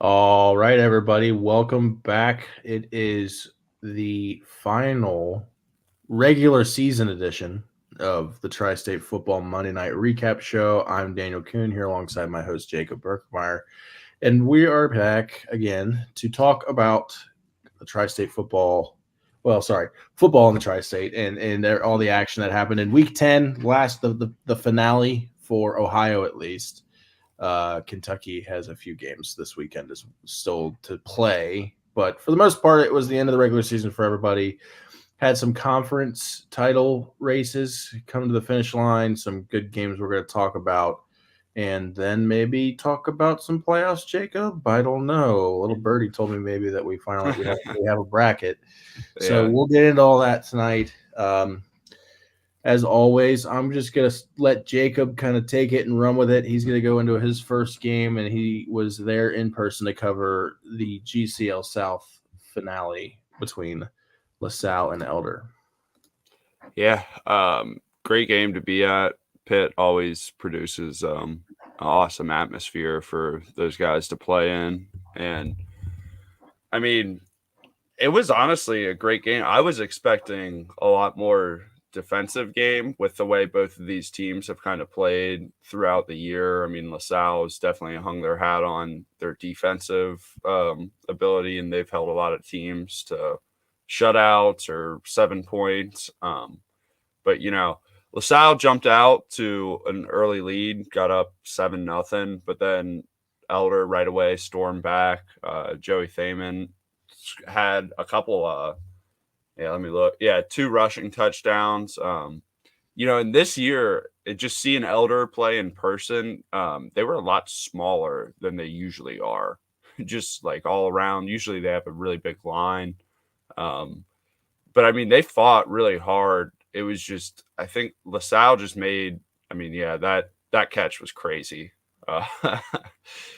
All right, everybody, welcome back. It is the final regular season edition of the Tri-State Football Monday Night Recap Show. I'm Daniel Kuhn here alongside my host Jacob Berkemeier, and we are back again to talk about the Tri-State football. Well, sorry, football in the Tri-State and all the action that happened in Week 10, the finale for Ohio at least. Kentucky has a few games this weekend is still to play, but for the most part, it was the end of the regular season for everybody. Had some conference title races come to the finish line, some good games we're going to talk about, and then maybe talk about some playoffs. Jacob, I don't know. A little birdie told me maybe that we have a bracket, so Yeah. we'll get into all that tonight. As always, I'm just going to let Jacob kind of take it and run with it. He's going to go into his first game, and he was there in person to cover the GCL South finale between LaSalle and Elder. Yeah. Great game to be at. Pitt always produces an awesome atmosphere for those guys to play in. And I mean, it was honestly a great game. I was expecting a lot more defensive game with the way both of these teams have kind of played throughout the year. I mean, LaSalle has definitely hung their hat on their defensive ability, and they've held a lot of teams to shutouts or 7 points. But LaSalle jumped out to an early lead, got up 7-0, but then Elder right away stormed back. Joey Thaman had a couple let me look. Yeah, 2 rushing touchdowns. And this year, just seeing Elder play in person, they were a lot smaller than they usually are. Just like all around. Usually they have a really big line. But I mean, they fought really hard. It was just, I think LaSalle just made. I mean, yeah, that catch was crazy. Uh,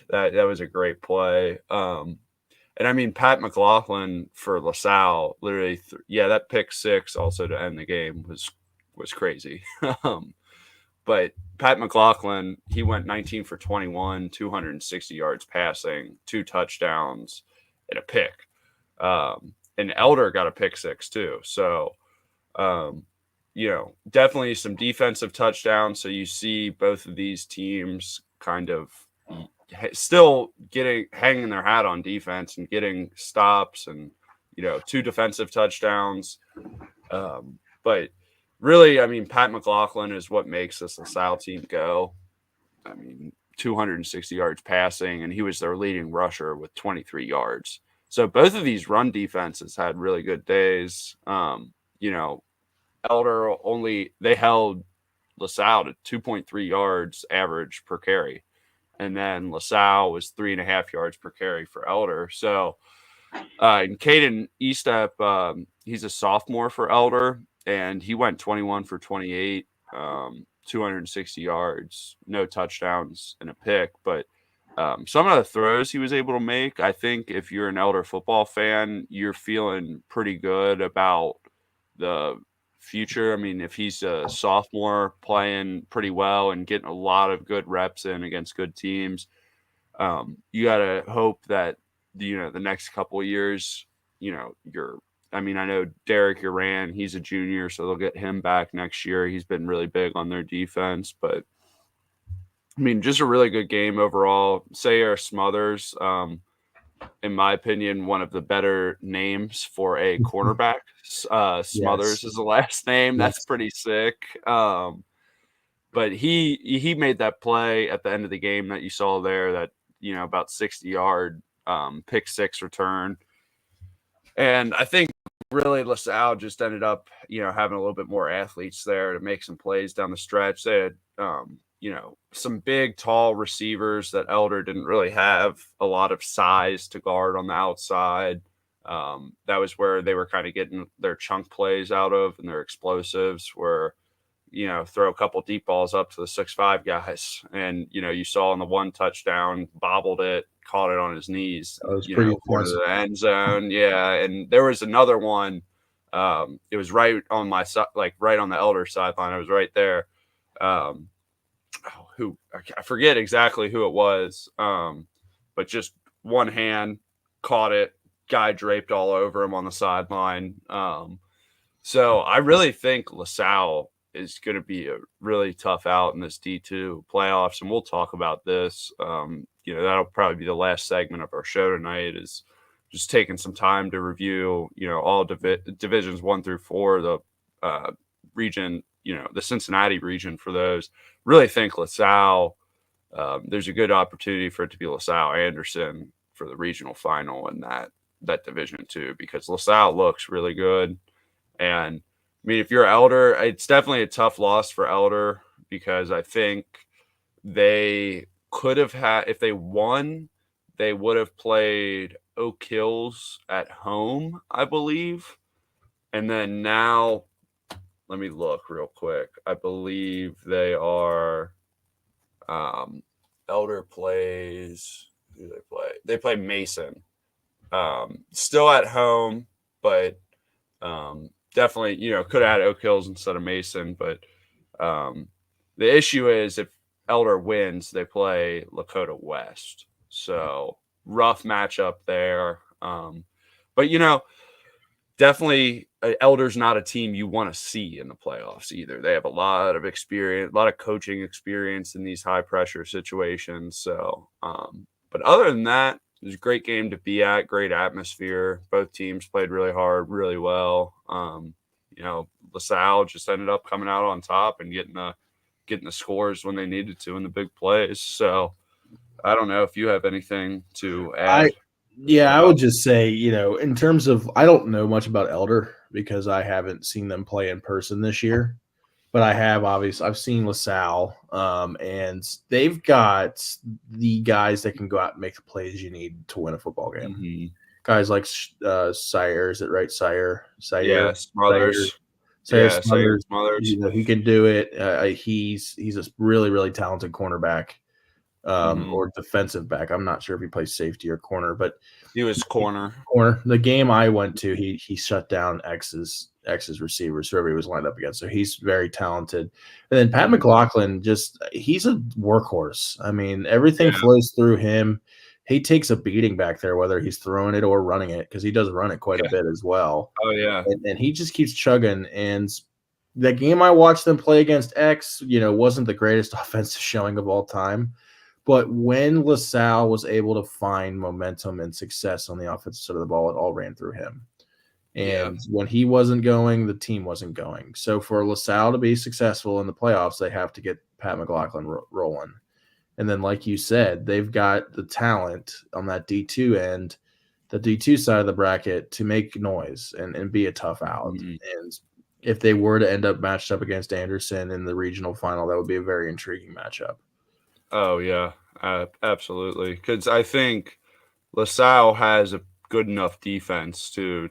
that was a great play. And I mean, Pat McLaughlin for LaSalle, literally, that pick six also to end the game was crazy. But Pat McLaughlin, he went 19 for 21, 260 yards passing, 2 touchdowns, and a pick. And Elder got a pick six too. So, definitely some defensive touchdowns. So you see both of these teams kind of still hanging their hat on defense and getting stops and 2 defensive touchdowns. But really, I mean, Pat McLaughlin is what makes this LaSalle team go. I mean, 260 yards passing, and he was their leading rusher with 23 yards. So both of these run defenses had really good days. Elder they held LaSalle to 2.3 yards average per carry. And then LaSalle was 3.5 yards per carry for Elder. So, and Caden Estep, he's a sophomore for Elder, and he went 21 for 28, 260 yards, no touchdowns, and a pick. But some of the throws he was able to make, I think if you're an Elder football fan, you're feeling pretty good about the future. I mean, if he's a sophomore playing pretty well and getting a lot of good reps in against good teams, you got to hope that the next couple of years, I mean, I know Derek Uran, he's a junior, so they'll get him back next year. He's been really big on their defense, but I mean, just a really good game overall. Sayre Smothers, in my opinion, one of the better names for a cornerback. Smothers Yes, is the last name. That's yes. pretty sick. But he made that play at the end of the game that you saw there, that about 60-yard pick six return. And I think really LaSalle just ended up having a little bit more athletes there to make some plays down the stretch. They had some big, tall receivers that Elder didn't really have a lot of size to guard on the outside. That was where they were kind of getting their chunk plays out of and their explosives, where throw a couple deep balls up to the 6'5" guys, and you saw in the one touchdown, bobbled it, caught it on his knees, That was pretty going to impressive. the end zone. Yeah, and there was another one. It was right on my side, like right on the Elder sideline. I was right there. Who I forget exactly who it was, but just one hand, caught it, guy draped all over him on the sideline. So I really think LaSalle is going to be a really tough out in this D2 playoffs, and we'll talk about this. That'll probably be the last segment of our show tonight, is just taking some time to review, all divisions 1 through 4, the region, the Cincinnati region for those. Really think LaSalle, there's a good opportunity for it to be LaSalle Anderson for the regional final in that division too, because LaSalle looks really good. And I mean, if you're Elder, it's definitely a tough loss for Elder, because I think they could have had, if they won, they would have played Oak Hills at home, I believe. And then now, let me look real quick. I believe they are, Elder plays, who do they play? They play Mason. Still at home, but definitely, could have had Oak Hills instead of Mason. But the issue is, if Elder wins, they play Lakota West. So rough matchup there. But, definitely Elder's not a team you want to see in the playoffs either. They have a lot of experience, a lot of coaching experience in these high pressure situations. So, but other than that, it was a great game to be at, great atmosphere. Both teams played really hard, really well. LaSalle just ended up coming out on top and getting the scores when they needed to in the big plays. So I don't know if you have anything to add. I would just say, in terms of, I don't know much about Elder because I haven't seen them play in person this year, but I've seen LaSalle, and they've got the guys that can go out and make the plays you need to win a football game. Mm-hmm. Guys like Sire, is it right? Sire. Yeah, Smothers. Smothers. He can do it. He's a really, really talented cornerback. Or defensive back. I'm not sure if he plays safety or corner, but he was corner. The game I went to, he shut down X's receivers, whoever he was lined up against. So he's very talented. And then Pat McLaughlin, he's a workhorse. I mean, everything flows through him. He takes a beating back there, whether he's throwing it or running it, because he does run it quite a bit as well. Oh yeah, and he just keeps chugging. And the game I watched them play against X, wasn't the greatest offensive showing of all time. But when LaSalle was able to find momentum and success on the offensive side of the ball, it all ran through him. And when he wasn't going, the team wasn't going. So for LaSalle to be successful in the playoffs, they have to get Pat McLaughlin rolling. And then, like you said, they've got the talent on that D2 end, the D2 side of the bracket, to make noise and be a tough out. Mm-hmm. And if they were to end up matched up against Anderson in the regional final, that would be a very intriguing matchup. Oh, yeah, absolutely. Because I think LaSalle has a good enough defense to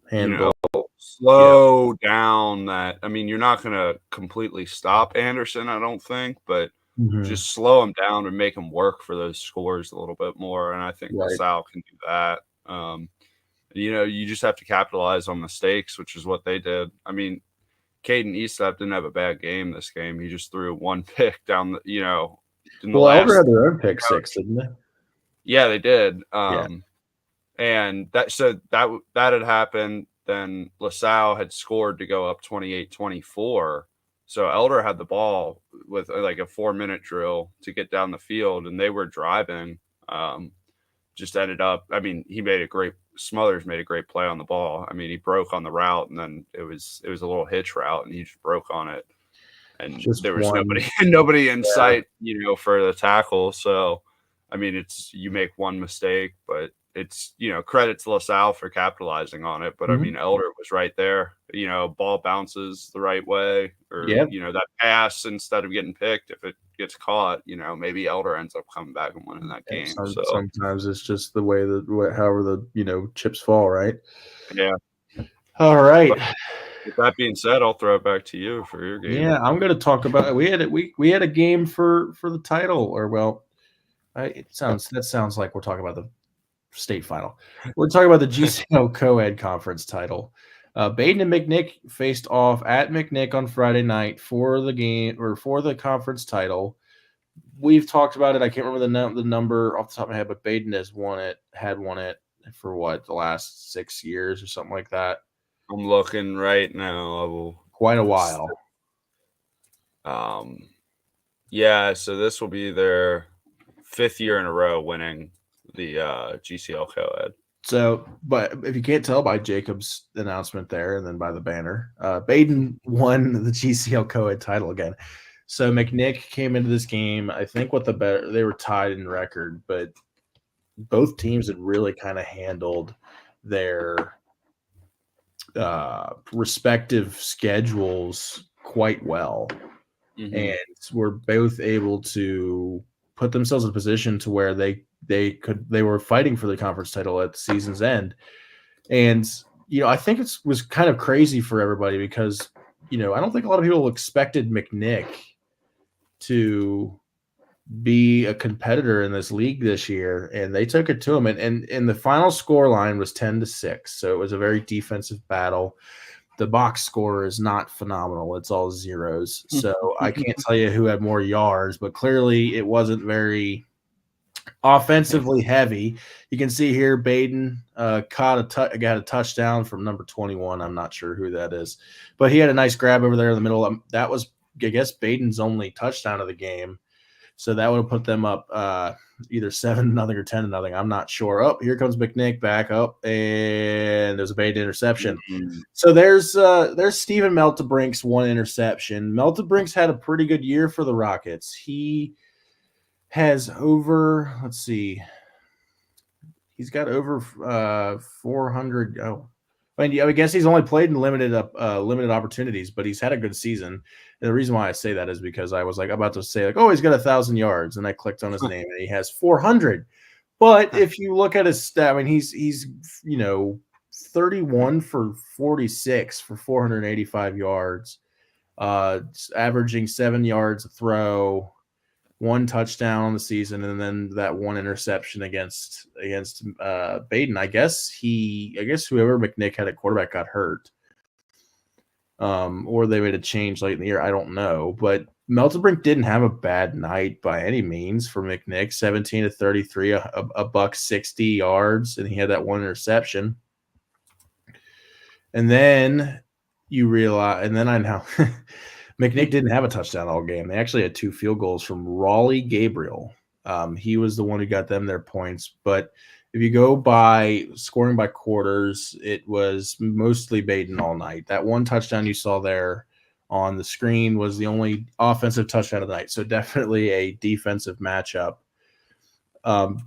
handle, slow down that. I mean, you're not going to completely stop Anderson, I don't think, but just slow him down and make him work for those scores a little bit more. And I think LaSalle can do that. You just have to capitalize on mistakes, which is what they did. I mean, Caden Eastlap didn't have a bad game this game. He just threw one pick down the, Elder had their own pick six, didn't they? Yeah, they did. And that had happened. Then LaSalle had scored to go up 28-24. So Elder had the ball with like a 4-minute drill to get down the field, and they were driving. Just ended up, I mean, Smothers made a great play on the ball. I mean, he broke on the route, and then it was a little hitch route, and he just broke on it. And there was nobody in sight, for the tackle. So, I mean, you make one mistake, but it's, credit to LaSalle for capitalizing on it. But I mean, Elder was right there. Ball bounces the right way, or that pass, instead of getting picked, if it gets caught, maybe Elder ends up coming back and winning that game. So sometimes it's just the way however the chips fall, right? Yeah. All right. But with that being said, I'll throw it back to you for your game. Yeah, I'm going to talk about. We had a game for the title, or that sounds like we're talking about the state final. We're talking about the GCO co-ed conference title. Baden and McNick faced off at McNick on Friday night for the game, or for the conference title. we've talked about it. I can't remember the number off the top of my head, but Baden had won it for what, the last 6 years or something like that. I'm looking right now. I will. Quite a while. Yeah. So this will be their 5th year in a row winning the GCL co-ed. So, but if you can't tell by Jacob's announcement there, and then by the banner, Baden won the GCL co-ed title again. So McNick came into this game. I think they were tied in record, but both teams had really kind of handled their respective schedules quite well, and were both able to put themselves in a position to where they were fighting for the conference title at the season's end. And I think it was kind of crazy for everybody because I don't think a lot of people expected McNick to be a competitor in this league this year, and they took it to him. And the final score line was 10-6, so it was a very defensive battle. The box score is not phenomenal; it's all zeros. So I can't tell you who had more yards, but clearly it wasn't very offensively heavy. You can see here Baden got a touchdown from number 21. I'm not sure who that is, but he had a nice grab over there in the middle. That was, I guess, Baden's only touchdown of the game. So that would have put them up either 7-0 or 10-0. I'm not sure. Oh, here comes McNick back up, and there's a Baden interception. So there's Stephen Meltebrink's one interception. Meltebrink's had a pretty good year for the Rockets. He has over, let's see, he's got over 400. Oh, I mean, I guess he's only played in limited opportunities, but he's had a good season. And the reason why I say that is because I was about to say oh, he's got 1,000 yards, and I clicked on his name, and he has 400. But if you look at his stat, I mean, he's 31 for 46 for 485 yards, averaging 7 yards a throw, 1 touchdown on the season, and then that 1 interception against Baden. I guess whoever McNick had at quarterback got hurt, or they made a change late in the year. I don't know, but Meltebrink didn't have a bad night by any means for McNick. 17-33, a buck 60 yards, and he had that 1 interception. And then you realize, and then I know. McNick didn't have a touchdown all game. They actually had 2 field goals from Raleigh Gabriel. He was the one who got them their points. But if you go by scoring by quarters, it was mostly Baden all night. That 1 touchdown you saw there on the screen was the only offensive touchdown of the night. So definitely a defensive matchup.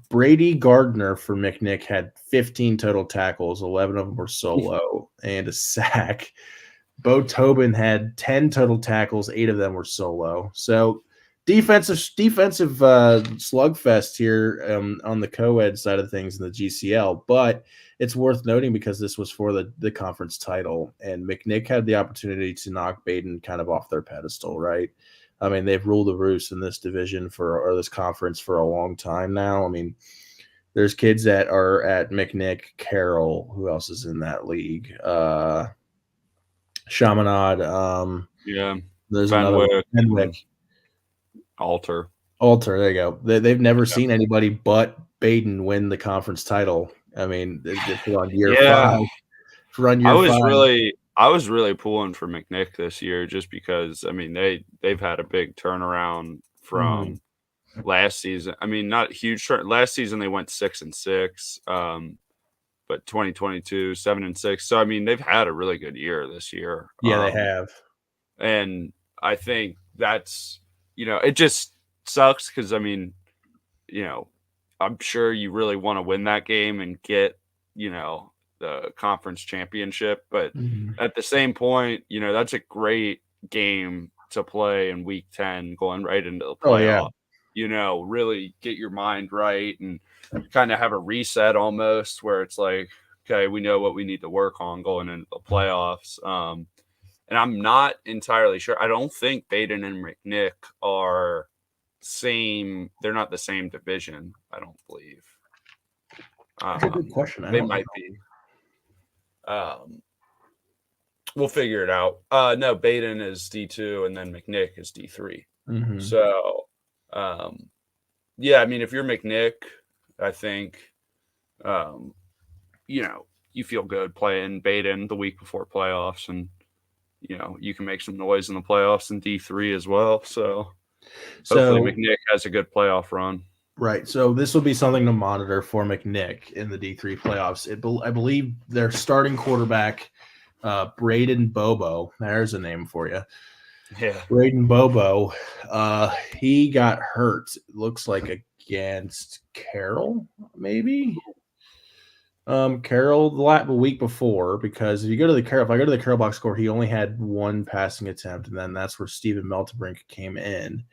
Brady Gardner for McNick had 15 total tackles. 11 of them were solo and a sack. Bo Tobin had 10 total tackles. 8 of them were solo. So defensive slugfest here on the co-ed side of things in the GCL. But it's worth noting because this was for the conference title, and McNick had the opportunity to knock Baden kind of off their pedestal, right? I mean, they've ruled the roost in this division or this conference for a long time now. I mean, there's kids that are at McNick, Carroll. Who else is in that league? Chaminade. There's another Fenwick. Alter. There you go. They've never seen anybody but Baden win the conference title. I mean, they're on year 5. I was really pulling for McNick this year just because I mean they've had a big turnaround from last season. I mean, not a huge turn. Last season they went 6-6. But 2022, 7-6. So I mean, they've had a really good year this year. Yeah, they have. And I think that's it just sucks because I mean, I'm sure you really want to win that game and get the conference championship, but at the same point, that's a great game to play in week 10, going right into the playoff. Really get your mind right and kind of have a reset almost where it's like, okay, we know what we need to work on going into the playoffs. And I'm not entirely sure. I don't think Baden and McNick are same. They're not the same division, I don't believe. That's a good question. They might be. We'll figure it out. No, Baden is D2 and then McNick is D3. So Yeah, I mean, if you're McNick, I think, um, you feel good playing Baden the week before playoffs, and you can make some noise in the playoffs in D3 as well. So hopefully So McNick has a good playoff run. right. So this will be something to monitor for McNick in the D3 playoffs. I believe their starting quarterback, Braden Bobo. There's a name for you. Yeah. Braden Bobo. He got hurt. Looks like against Carroll, maybe. Carroll the week before, because if I go to the Carroll box score, he only had one passing attempt, and then that's where Steven Meltebrink came in.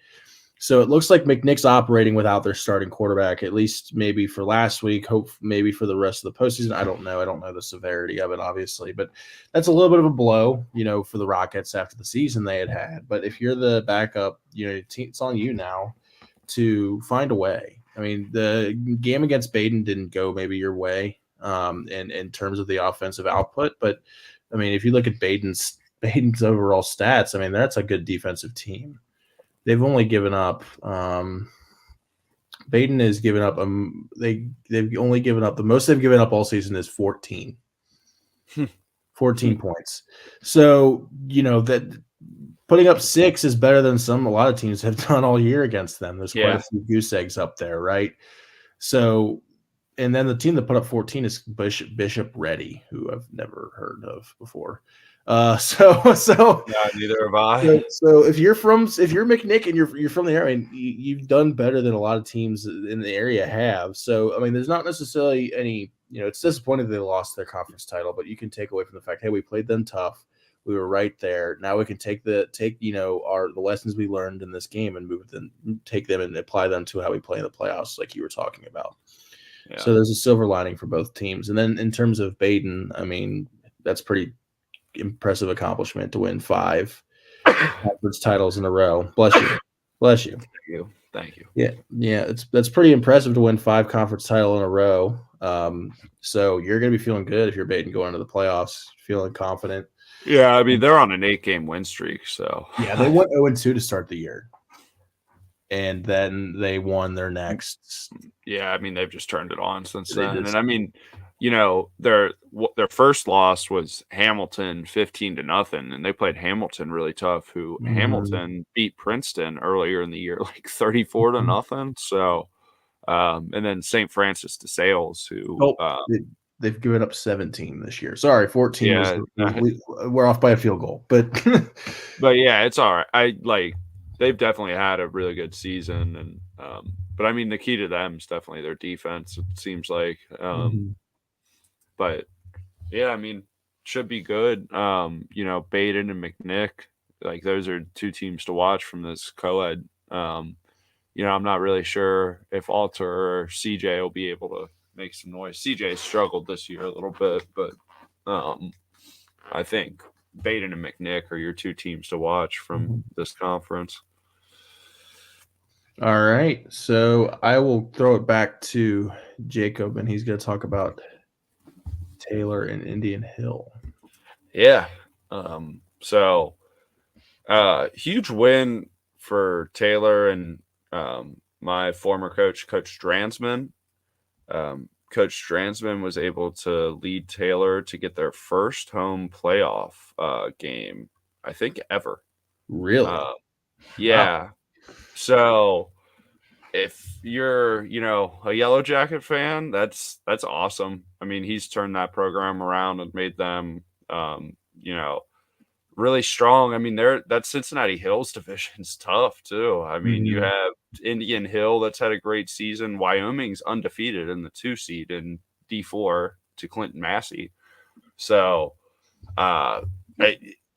So it looks like McNick's operating without their starting quarterback, at least maybe for last week, hope maybe for the rest of the postseason. I don't know. I don't know the severity of it, obviously, but that's a little bit of a blow, for the Rockets after the season they had. But if you're the backup, it's on you now to find a way. I mean, the game against Baden didn't go maybe your way in terms of the offensive output, but I mean, if you look at Baden's overall stats, I mean, that's a good defensive team. They've only given up. Baden has given up. They've only given up, the most they've given up all season is 14. 14 points. So that putting up 6 is better than a lot of teams have done all year against them. There's quite a few goose eggs up there, right? So, and then the team that put up 14 is Bishop Ready, who I've never heard of before. So Yeah, neither have I. So if you're McNick and you're from the area, I mean, you've done better than a lot of teams in the area have. So I mean, there's not necessarily any. It's disappointing they lost their conference title, but you can take away from the fact, hey, we played them tough. We were right there. Now we can take the lessons we learned in this game and take them and apply them to how we play in the playoffs, like you were talking about. Yeah. So there's a silver lining for both teams. And then in terms of Baden, I mean, that's pretty impressive accomplishment to win 5 conference titles in a row. Bless you. Thank you. Yeah. That's pretty impressive to win 5 conference titles in a row. So you're going to be feeling good if you're Baden going into the playoffs, feeling confident. Yeah, I mean, they're on an 8-game win streak, so yeah, they went 0-2 to start the year, and then they won their next. Yeah, I mean, they've just turned it on since then, and I mean, their first loss was Hamilton 15-0, and they played Hamilton really tough. Who Hamilton beat Princeton earlier in the year, like 34-0. So, and then St. Francis de Sales, who they've given up 17 this year. Sorry, 14. Yeah, we're off by a field goal, but yeah, it's all right. They've definitely had a really good season, and but I mean, the key to them is definitely their defense. It seems like, but yeah, I mean, should be good. Baden and McNick, like those are 2 teams to watch from this co-ed. I'm not really sure if Alter or CJ will be able to make some noise. CJ struggled this year a little bit, but I think Baden and McNick are your 2 teams to watch from this conference. All right, so I will throw it back to Jacob, and he's going to talk about Taylor and Indian Hill. Yeah. So huge win for Taylor and my former coach, Coach Dransman. Coach Dransman was able to lead Taylor to get their first home playoff game, I think, ever. Really? Yeah. Wow. So if you're, a Yellow Jacket fan, that's awesome. I mean, he's turned that program around and made them, really strong. I mean, that Cincinnati Hills division's tough too. I mean, you have Indian Hill that's had a great season. Wyoming's undefeated in the 2 seed in D4 to Clinton Massey. So,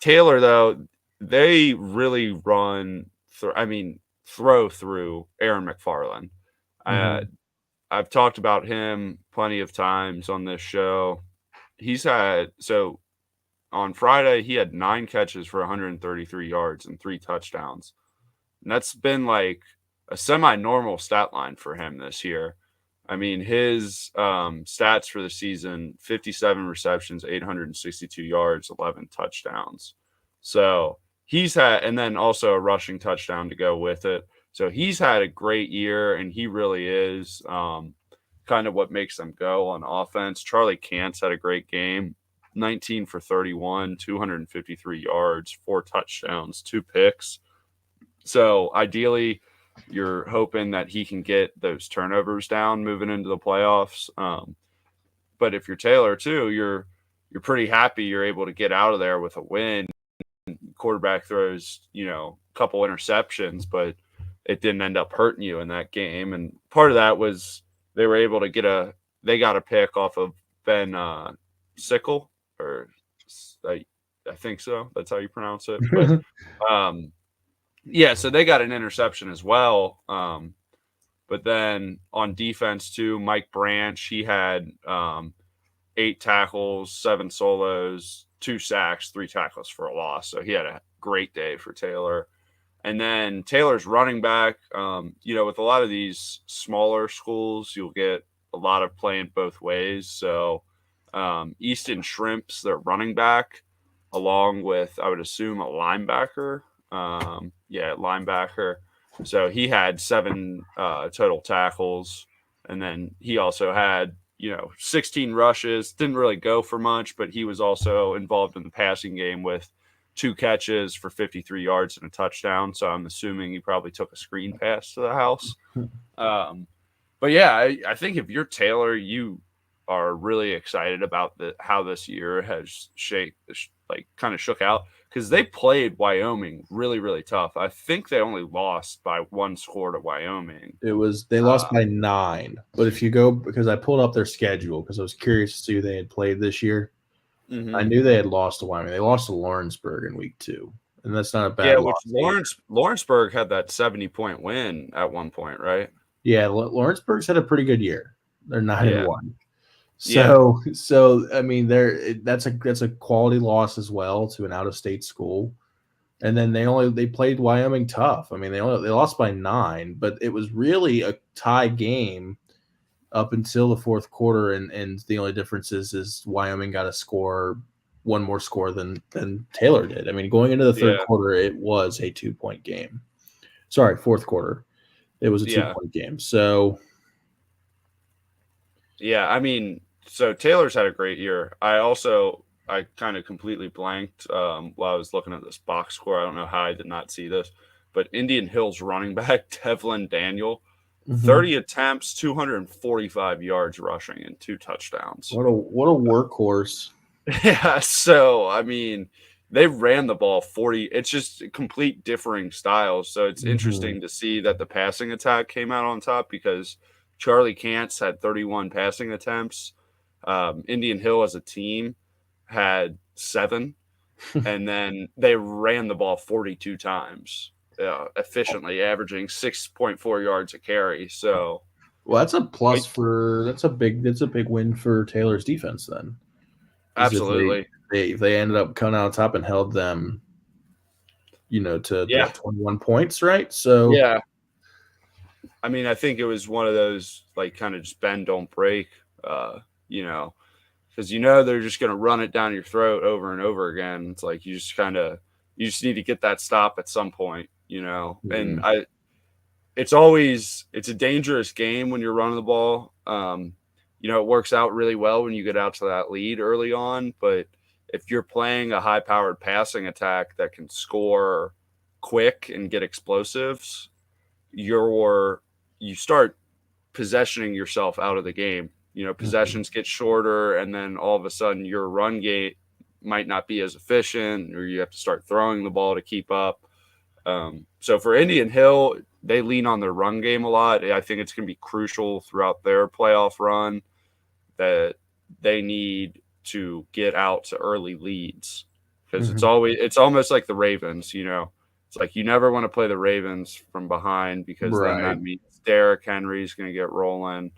Taylor though, they really run throw through Aaron McFarland. I've talked about him plenty of times on this show. On Friday, he had 9 catches for 133 yards and 3 touchdowns. And that's been like a semi-normal stat line for him this year. I mean, his stats for the season, 57 receptions, 862 yards, 11 touchdowns. So he's had, and then also a rushing touchdown to go with it. So he's had a great year, and he really is kind of what makes them go on offense. Charlie Cantz had a great game, 19 for 31, 253 yards, 4 touchdowns, 2 picks. So ideally, you're hoping that he can get those turnovers down moving into the playoffs. But if you're Taylor too, you're pretty happy you're able to get out of there with a win. Quarterback throws, a couple interceptions, but it didn't end up hurting you in that game. And part of that was they were able to they got a pick off of Ben Sickle, or I think so. That's how you pronounce it. But yeah, so they got an interception as well. But then on defense too, Mike Branch, he had 8 tackles, 7 solos, 2 sacks, 3 tackles for a loss. So he had a great day for Taylor. And then Taylor's running back, with a lot of these smaller schools, you'll get a lot of playing both ways. So Easton Shrimps, their running back, along with, I would assume, a linebacker. Linebacker. So he had 7 total tackles. And then he also had 16 rushes, didn't really go for much, but he was also involved in the passing game with 2 catches for 53 yards and a touchdown. So I'm assuming he probably took a screen pass to the house. But yeah, I think if you're Taylor, you are really excited about how this year has kind of shook out, because they played Wyoming really, really tough. I think they only lost by 1 score to Wyoming. They lost by 9. But if you go, because I pulled up their schedule because I was curious to see who they had played this year. Mm-hmm. I knew they had lost to Wyoming. They lost to Lawrenceburg in week 2, and that's not a bad loss. Lawrenceburg had that 70-point win at one point, right? Yeah, Lawrenceburg's had a pretty good year. They're 9-1. So I mean, that's a quality loss as well to an out-of-state school. And then they played Wyoming tough. I mean, they lost by 9, but it was really a tie game up until the fourth quarter, and the only difference is Wyoming got a score, one more score than Taylor did. I mean, going into the third quarter, it was a 2-point game. Sorry, fourth quarter, it was a 2-point game. So, yeah, I mean, so Taylor's had a great year. I kind of completely blanked while I was looking at this box score. I don't know how I did not see this, but Indian Hills running back Devlin Daniel, 30 attempts, 245 yards rushing, and 2 touchdowns. What a workhorse. Yeah, so I mean, they ran the ball 40. It's just complete differing styles. So it's interesting to see that the passing attack came out on top, because Charlie Cantz had 31 passing attempts. Indian Hill as a team had 7, and then they ran the ball 42 times efficiently, averaging 6.4 yards a carry. So, well, that's a plus that's a big win for Taylor's defense then. Absolutely. If they ended up coming out on top and held them, to 21 points, right? So yeah, I mean, I think it was one of those kind of just bend don't break, because they're just going to run it down your throat over and over again. It's like you just need to get that stop at some point, And it's a dangerous game when you're running the ball. It works out really well when you get out to that lead early on, but if you're playing a high-powered passing attack that can score quick and get explosives, you start possessioning yourself out of the game. Possessions get shorter, and then all of a sudden your run game might not be as efficient, or you have to start throwing the ball to keep up. So for Indian Hill, they lean on their run game a lot. I think it's going to be crucial throughout their playoff run that they need to get out to early leads, because it's almost like the Ravens. It's like you never want to play the Ravens from behind, because then that means Derrick Henry's going to get rolling.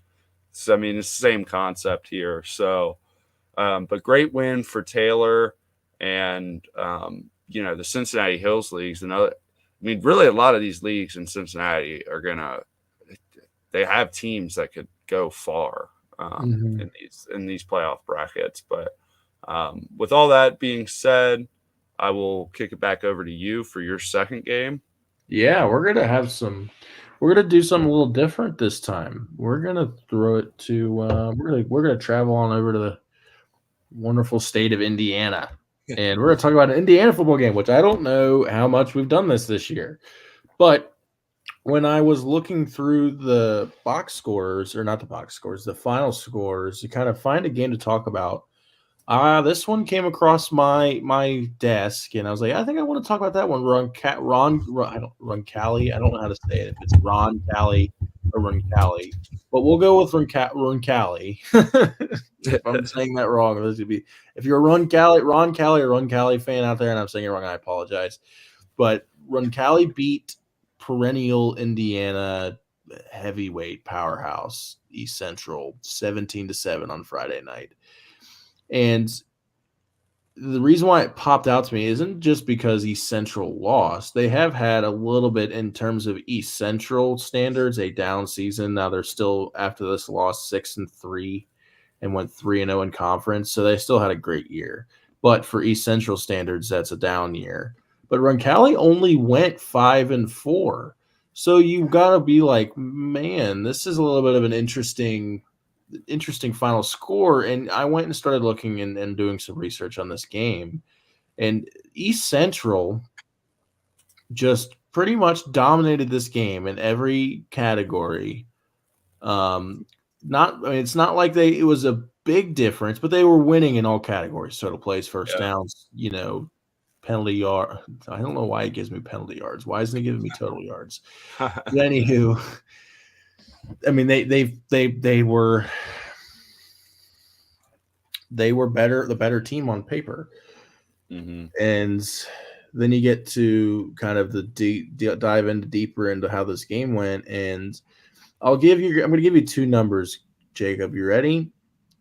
So, I mean, it's the same concept here. So, but great win for Taylor, and, the Cincinnati Hills leagues. Really a lot of these leagues in Cincinnati they have teams that could go far in these playoff brackets. But with all that being said, I will kick it back over to you for your second game. Yeah, we're gonna do something a little different this time. We're gonna throw it to we're gonna travel on over to the wonderful state of Indiana. And we're gonna talk about an Indiana football game, which I don't know how much we've done this year. But when I was looking through the box scores, or not the box scores, the final scores, to kind of find a game to talk about, this one came across my desk, and I was like, I think I want to talk about that one. I don't Run Cali. I don't know how to say it. If it's Ron Cali or Run Cali, but we'll go with Run Cali. If I'm saying that wrong, this would be if you're a Ron Cali or Run Cali fan out there, and I'm saying it wrong, I apologize. But Run Cali beat perennial Indiana heavyweight powerhouse East Central 17-7 on Friday night. And the reason why it popped out to me isn't just because East Central lost. They have had a little bit in terms of East Central standards, a down season. Now they're still after this loss 6-3 and went 3-0 in conference. So they still had a great year. But for East Central standards, that's a down year. But Roncalli only went 5-4. So you've got to be like, man, this is a little bit of an interesting final score. And I went and started looking and doing some research on this game. And East Central just pretty much dominated this game in every category. It's not like it was a big difference, but they were winning in all categories. Total plays, first downs, penalty yard. I don't know why it gives me penalty yards. Why isn't it giving me total yards? But anywho, I mean they were the better team on paper. Mm-hmm. And then you get to kind of dive into deeper into how this game went. And I'm going to give you two numbers, Jacob. You ready?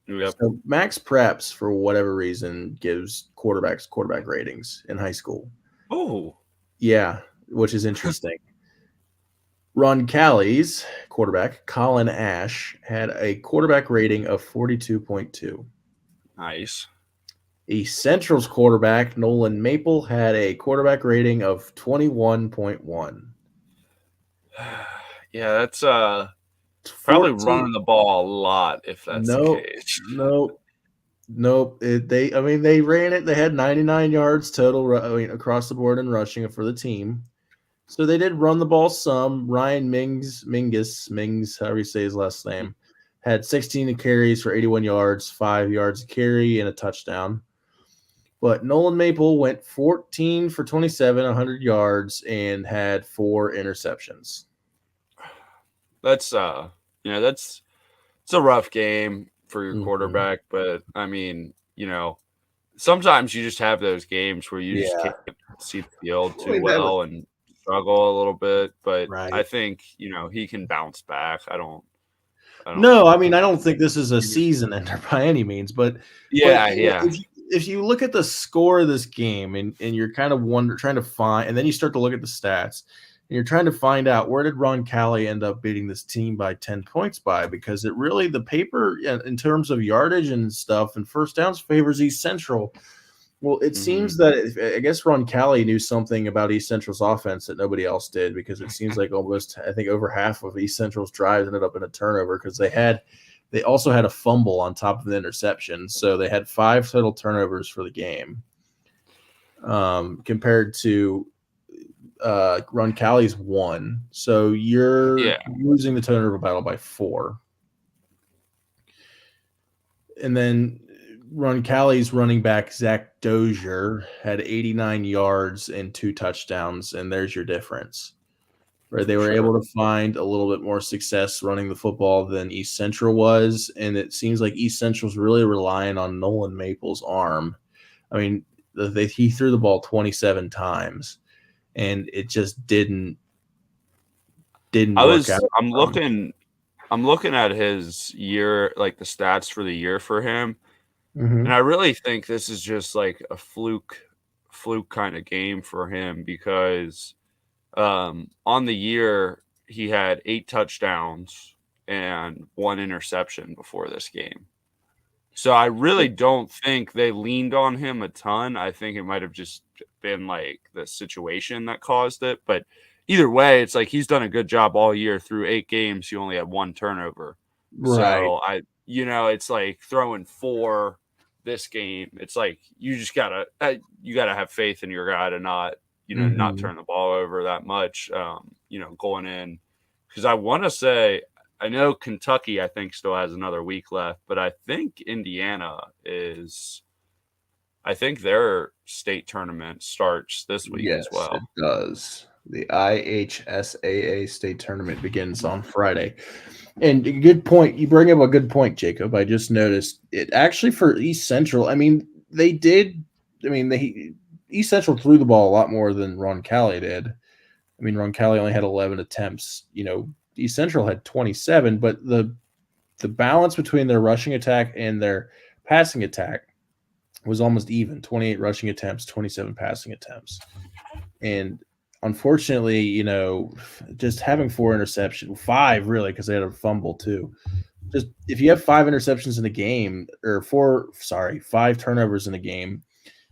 Yep. So Max Preps, for whatever reason, gives quarterback ratings in high school. Oh. Yeah, which is interesting. Ron Cali's quarterback, Colin Ash, had a quarterback rating of 42.2. Nice. East Central's quarterback, Nolan Maple, had a quarterback rating of 21.1. Yeah, that's probably running the ball a lot if that's the case. Nope. They ran it. They had 99 yards total across the board in rushing for the team. So they did run the ball some. Ryan Mings, however you say his last name, had 16 carries for 81 yards, 5 yards a carry, and a touchdown. But Nolan Maple went 14 for 27, 100 yards, and had 4 interceptions. That's it's a rough game for your quarterback, but I mean, sometimes you just have those games where you just can't see the field too well and struggle a little bit. But I think he can bounce back. I don't think this is a season ender by any means, but yeah. If you look at the score of this game and you're kind of trying to find, and then you start to look at the stats, and you're trying to find out where did Ron Cali end up beating this team by 10 points by, because it really, the paper in terms of yardage and stuff and first downs favors East Central. Well, it seems that I guess Ron Cali knew something about East Central's offense that nobody else did, because it seems like almost, I think, over half of East Central's drives ended up in a turnover, because they also had a fumble on top of the interception. So they had 5 total turnovers for the game, compared to Ron Cali's 1. So you're losing the turnover battle by 4. And then Ron Cali's running back, Zach Dozier, had 89 yards and 2 touchdowns, and there's your difference. Right, they were able to find a little bit more success running the football than East Central was, and it seems like East Central's really relying on Nolan Maple's arm. I mean, he threw the ball 27 times, and it just didn't work out. I'm looking at his year, like the stats for the year for him, and I really think this is just like a fluke kind of game for him, because on the year he had 8 touchdowns and 1 interception before this game. So I really don't think they leaned on him a ton. I think it might have just been like the situation that caused it, but either way, it's like he's done a good job all year. Through 8 games, he only had 1 turnover. Right. So it's like throwing 4 this game. It's like you just gotta have faith in your guy to not not Mhm. turn the ball over that much. Going in, because I want to say, I know Kentucky, I think, still has another week left, but I think Indiana is. I think their state tournament starts this week as Yes, it well. does. The IHSAA state tournament begins on Friday. And good point. You bring up a good point, Jacob. I just noticed it actually for East Central. I mean, they did. I mean, they East Central threw the ball a lot more than Roncalli did. I mean, Roncalli only had 11 attempts. East Central had 27, but the balance between their rushing attack and their passing attack was almost even. 28 rushing attempts, 27 passing attempts. And unfortunately, just having 4 interceptions, 5 really, because they had a fumble too. Just if you have 5 interceptions in a game, or 5 turnovers in a game,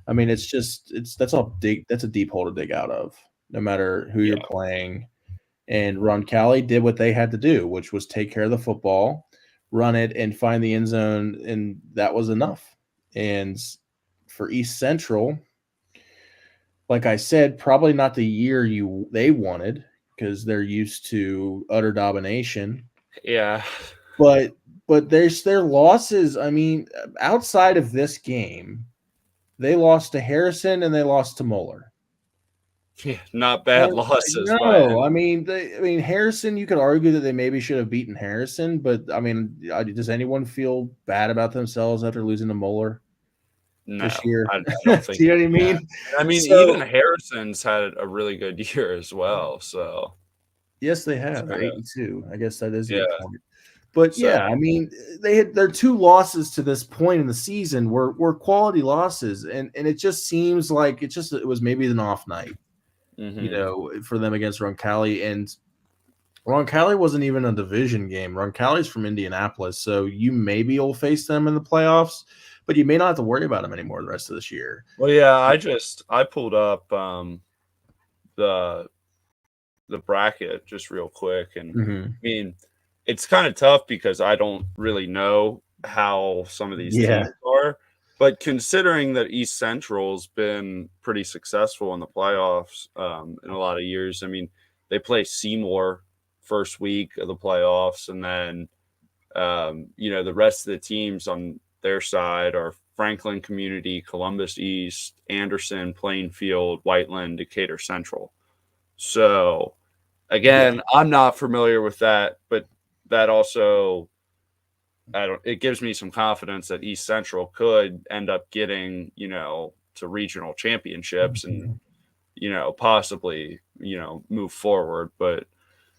I mean, that's a deep hole to dig out of, no matter who you're Yeah. playing. And Roncalli did what they had to do, which was take care of the football, run it, and find the end zone, and that was enough. And for East Central, like I said, probably not the year they wanted, because they're used to utter domination. Yeah. But there's their losses. I mean, outside of this game, they lost to Harrison and they lost to Moeller. Yeah, not bad losses by No, any. I mean, Harrison. You could argue that they maybe should have beaten Harrison, but I mean, does anyone feel bad about themselves after losing to Moeller this No, year? I don't think Do you know you what I can. mean? I mean, even So Harrison's had a really good year as well. So yes, they it's have. They're kind of 8-2. I guess that is a yeah. good point. But So yeah, I mean, they had their 2 losses to this point in the season were quality losses, and it just seems like it was maybe an off night, for them against Roncalli. And Roncalli wasn't even a division game. Roncalli's from Indianapolis, so you maybe will face them in the playoffs, but you may not have to worry about them anymore the rest of this year. well, yeah. I pulled up the bracket just real quick, and Mm-hmm. I mean, it's kind of tough because I don't really know how some of these Yeah, teams are. But considering that East Central's been pretty successful in the playoffs in a lot of years, I mean, they play Seymour first week of the playoffs, and then the rest of the teams on their side are Franklin Community, Columbus East, Anderson, Plainfield, Whiteland, Decatur Central. So yeah, again, I'm not familiar with that, but that also it gives me some confidence that East Central could end up getting, to regional championships and, possibly, move forward. But,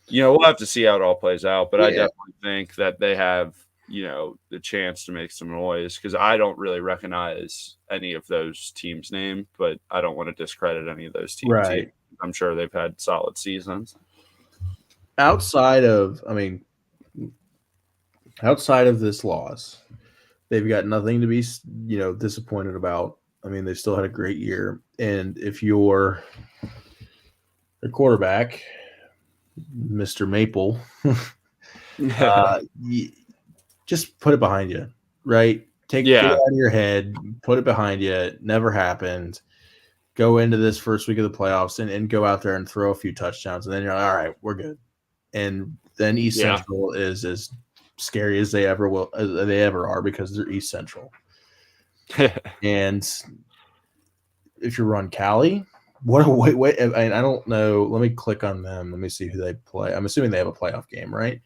we'll have to see how it all plays out. But I yeah. definitely think that they have, the chance to make some noise, because I don't really recognize any of those teams' name, but I don't want to discredit any of those teams either. Right. I'm sure they've had solid seasons. Outside of this loss, they've got nothing to be, disappointed about. I mean, they still had a great year, and if you're a quarterback, Mr. Maple, just put it behind you, right? Get it Yeah. out of your head, put it behind you. It never happened. Go into this first week of the playoffs and go out there and throw a few touchdowns, and then you're like, all right, we're good. And then East Yeah. Central is as scary as they ever are, because they're East Central. And if you run Cali, wait, I don't know. Let me click on them. Let me see who they play. I'm assuming they have a playoff game, right?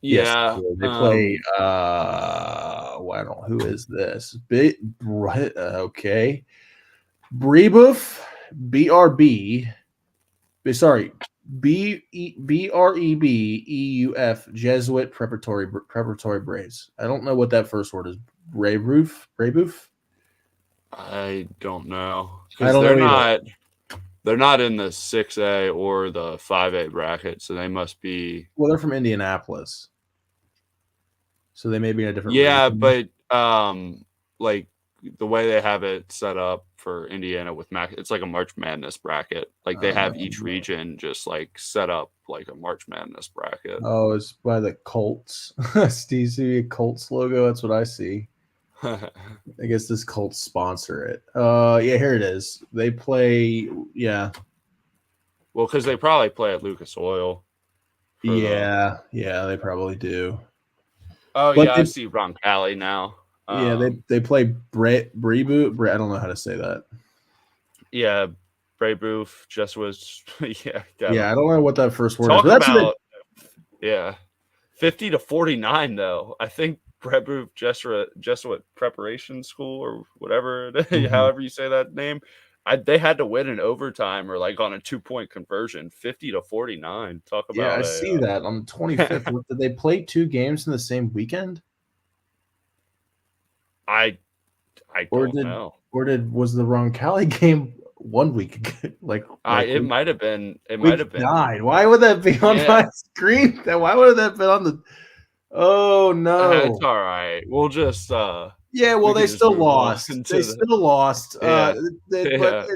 Yes, Yeah. they play. Well, I don't know, who is this? Okay, Brebeuf, BRB. Sorry, BREBEUF Jesuit preparatory Braves. I don't know what that first word is. Brebeuf. I don't know, I because don't know either. they're not in the 6A or the 5A bracket, so they must be. Well, they're from Indianapolis, so they may be in a different Yeah, region. but like the way they have it set up for Indiana with it's like a March Madness bracket. Like they have each region just like set up like a March Madness bracket. Oh, it's by the Colts. Steve, see a Colts logo? That's what I see. I guess this Colts sponsor it. Yeah, here it is. They play. Yeah, well, because they probably play at Lucas Oil. yeah, they probably do. Oh But yeah, I see Roncalli now. Yeah, they play Breeboot. I don't know how to say that. Yeah, Breaboof just was. Yeah, I don't know what that first word Talk is. But about 50-49 though. I think Breaboof Jesuit Preparation School or whatever, however you say that name. They had to win in overtime or like on a 2-point conversion, 50-49. Talk about I see that on the 25th. Did they play 2 games in the same weekend? I don't know. Or was the Roncalli game 1 week ago? It might have been. It week might have been. 9. Why would that be on my screen? Why would that be on the? Oh no! It's all right. We'll just. Yeah, well, they still lost. They still lost. Yeah. But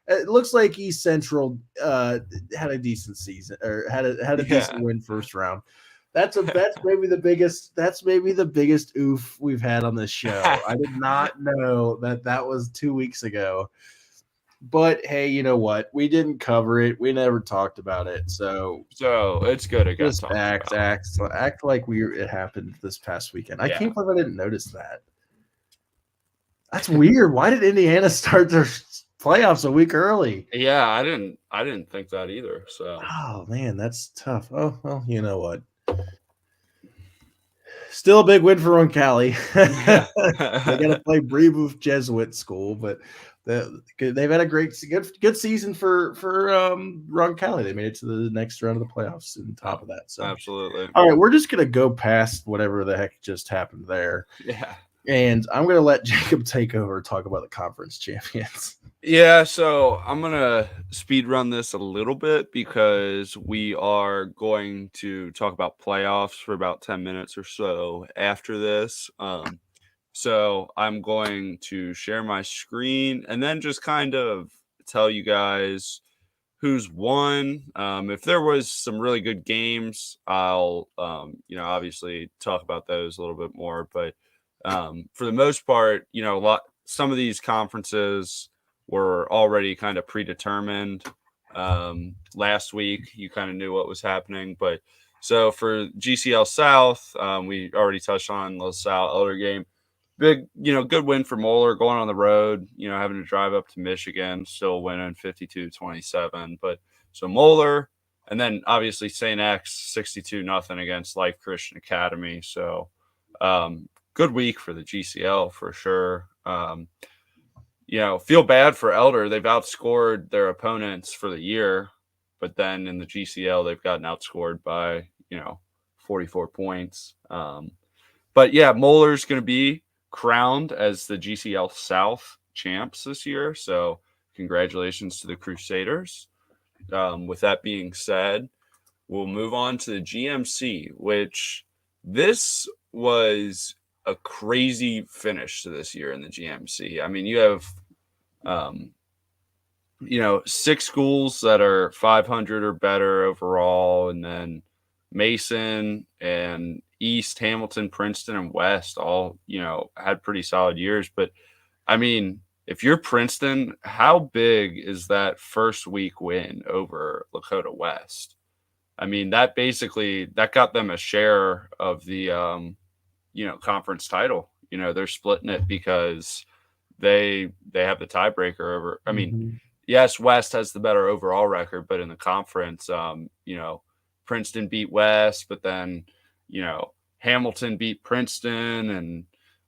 it looks like East Central had a decent season or had a decent win first round. That's maybe the biggest oof we've had on this show. I did not know that was 2 weeks ago. But hey, you know what? We didn't cover it. We never talked about it. So it's good. It got talked about. Act like it happened this past weekend. I can't believe I didn't notice that. That's weird. Why did Indiana start their playoffs a week early? Yeah, I didn't think that either. So. Oh man, that's tough. Oh well, you know what? Still a big win for Roncalli. They got to play Breaboof Jesuit School, but they've had a good season for Roncalli. They made it to the next round of the playoffs on top of that. So absolutely. All right, we're just gonna go past whatever the heck just happened there. Yeah. And I'm going to let Jacob take over and talk about the conference champions. Yeah, so I'm going to speed run this a little bit because we are going to talk about playoffs for about 10 minutes or so after this. So I'm going to share my screen and then just kind of tell you guys who's won. If there was some really good games, I'll, obviously talk about those a little bit more, but for the most part, some of these conferences were already kind of predetermined. Last week, you kind of knew what was happening. But so for GCL South, we already touched on the LaSalle Elder game. Big, good win for Moeller going on the road, having to drive up to Michigan, still winning 52-27. But so Moeller, and then obviously St. X 62-0 against Life Christian Academy. So, good week for the GCL for sure. Feel bad for Elder. They've outscored their opponents for the year, but then in the GCL, they've gotten outscored by, 44 points. But yeah, Moeller's going to be crowned as the GCL South champs this year. So congratulations to the Crusaders. With that being said, we'll move on to the GMC, which this was a crazy finish to this year in the GMC. I mean, you have, 6 schools that are 500 or better overall, and then Mason and East, Hamilton, Princeton, and West all, had pretty solid years. But I mean, if you're Princeton, how big is that first week win over Lakota West? I mean, that got them a share of the, conference title. They're splitting it because they have the tiebreaker over. I mean, yes, West has the better overall record, but in the conference, Princeton beat West, but then, Hamilton beat Princeton and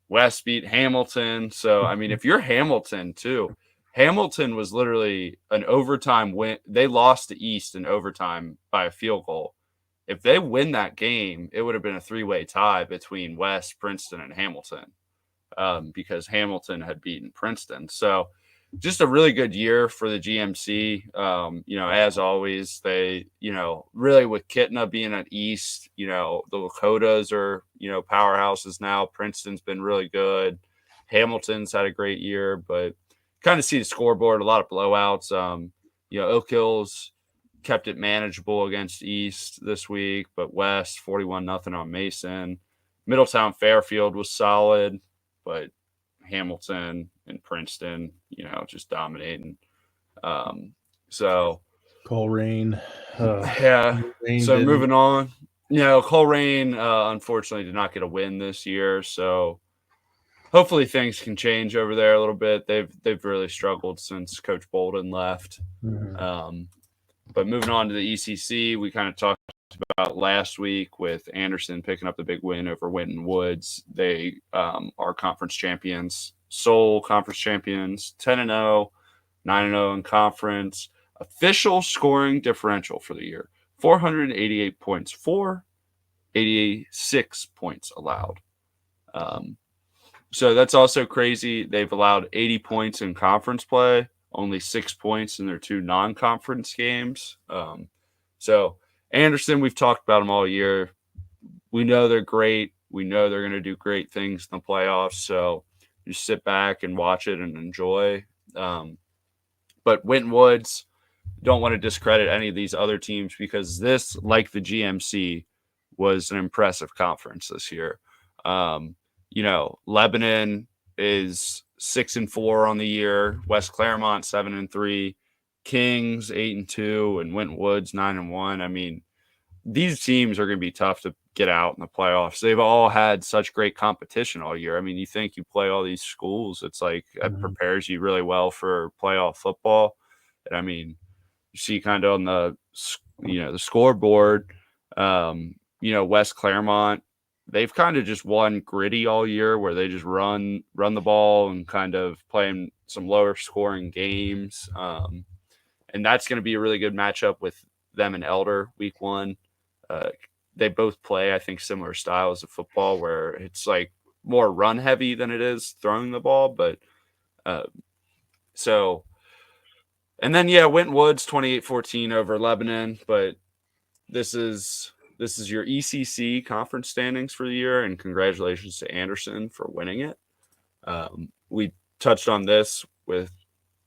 West beat Hamilton. So, I mean, if you're Hamilton too, Hamilton was literally an overtime win. They lost to East in overtime by a field goal. If they win that game, it would have been a 3-way tie between West, Princeton, and Hamilton because Hamilton had beaten Princeton. So just a really good year for the GMC. As always, they, really with Kitna being at East, the Lakotas are, powerhouses now. Princeton's been really good. Hamilton's had a great year, but kind of see the scoreboard, a lot of blowouts. Oak Hills kept it manageable against East this week, but West 41-0 on Mason. Middletown Fairfield was solid, but Hamilton and Princeton, just dominating. So Coleraine. yeah. So didn't. moving on, Coleraine unfortunately did not get a win this year. So hopefully things can change over there a little bit. They've really struggled since Coach Bolden left. But moving on to the ECC, we kind of talked about last week with Anderson picking up the big win over Winton Woods. They are conference champions, sole conference champions, 10-0, 9-0 in conference. Official scoring differential for the year, 488 points for, 86 points allowed. So that's also crazy. They've allowed 80 points in conference play, only 6 points in their 2 non-conference games. So Anderson, we've talked about them all year. We know they're great. We know they're going to do great things in the playoffs. So just sit back and watch it and enjoy. But Winton Woods, don't want to discredit any of these other teams because this, like the GMC, was an impressive conference this year. Lebanon is 6-4 on the year. West Claremont 7-3, Kings 8-2, and Winton Woods 9-1. I mean, these teams are going to be tough to get out in the playoffs. They've all had such great competition all year. I mean, you think you play all these schools, it's like it prepares you really well for playoff football. And I mean, you see kind of on the scoreboard, West Claremont, they've kind of just won gritty all year where they just run the ball and kind of playing some lower scoring games. And that's going to be a really good matchup with them and Elder week 1. They both play, I think, similar styles of football where it's like more run heavy than it is throwing the ball. But and then, Winton Woods 28-14 over Lebanon. But this is your ECC conference standings for the year, and congratulations to Anderson for winning it. We touched on this with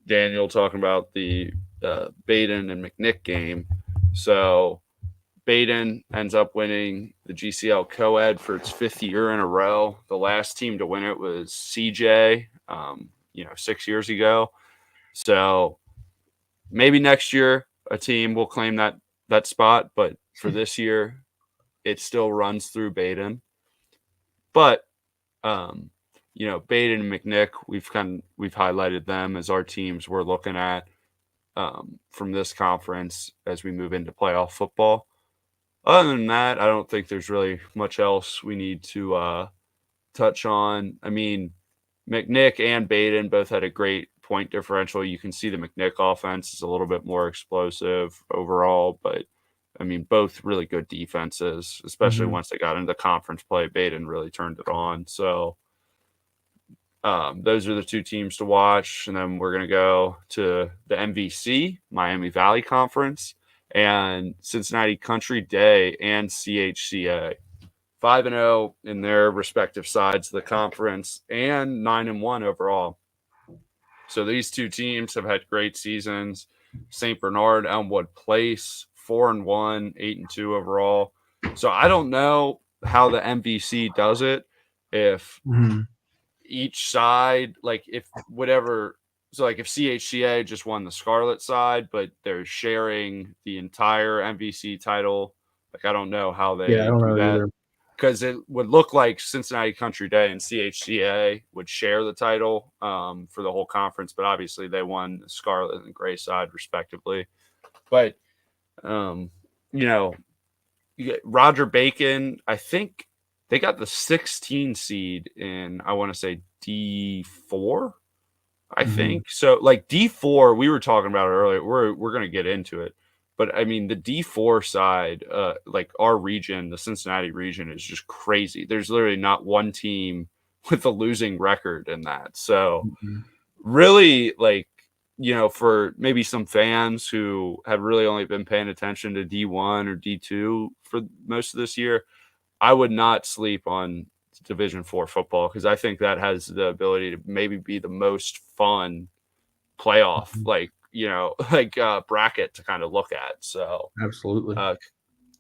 Daniel talking about the Baden and McNick game. So Baden ends up winning the GCL co-ed for its 5th year in a row. The last team to win it was CJ, 6 years ago. So maybe next year a team will claim that spot, but for this year, it still runs through Baden. But Baden and McNick, we've highlighted them as our teams we're looking at from this conference as we move into playoff football. Other than that, I don't think there's really much else we need to touch on. I mean, McNick and Baden both had a great point differential. You can see the McNick offense is a little bit more explosive overall, but I mean, both really good defenses, especially once they got into conference play. Baden really turned it on. So those are the 2 teams to watch. And then we're going to go to the MVC, Miami Valley Conference, and Cincinnati Country Day and CHCA. 5-0 in their respective sides of the conference and 9-1 overall. So these 2 teams have had great seasons. St. Bernard, Elmwood Place, 4-1, 8-2 overall. So I don't know how the MVC does it. If each side, like if CHCA just won the Scarlet side, but they're sharing the entire MVC title. Like I don't know how they do that. Either. Because it would look like Cincinnati Country Day and CHCA would share the title for the whole conference, but obviously they won the Scarlet and Gray side respectively. But, Roger Bacon, I think they got the 16 seed in, I want to say D4, I think. So like D4, we were talking about it earlier. We're going to get into it. But, I mean, the D4 side, like our region, the Cincinnati region, is just crazy. There's literally not one team with a losing record in that. So, really, for maybe some fans who have really only been paying attention to D1 or D2 for most of this year, I would not sleep on Division IV football, because I think that has the ability to maybe be the most fun playoff, bracket to kind of look at. So Absolutely.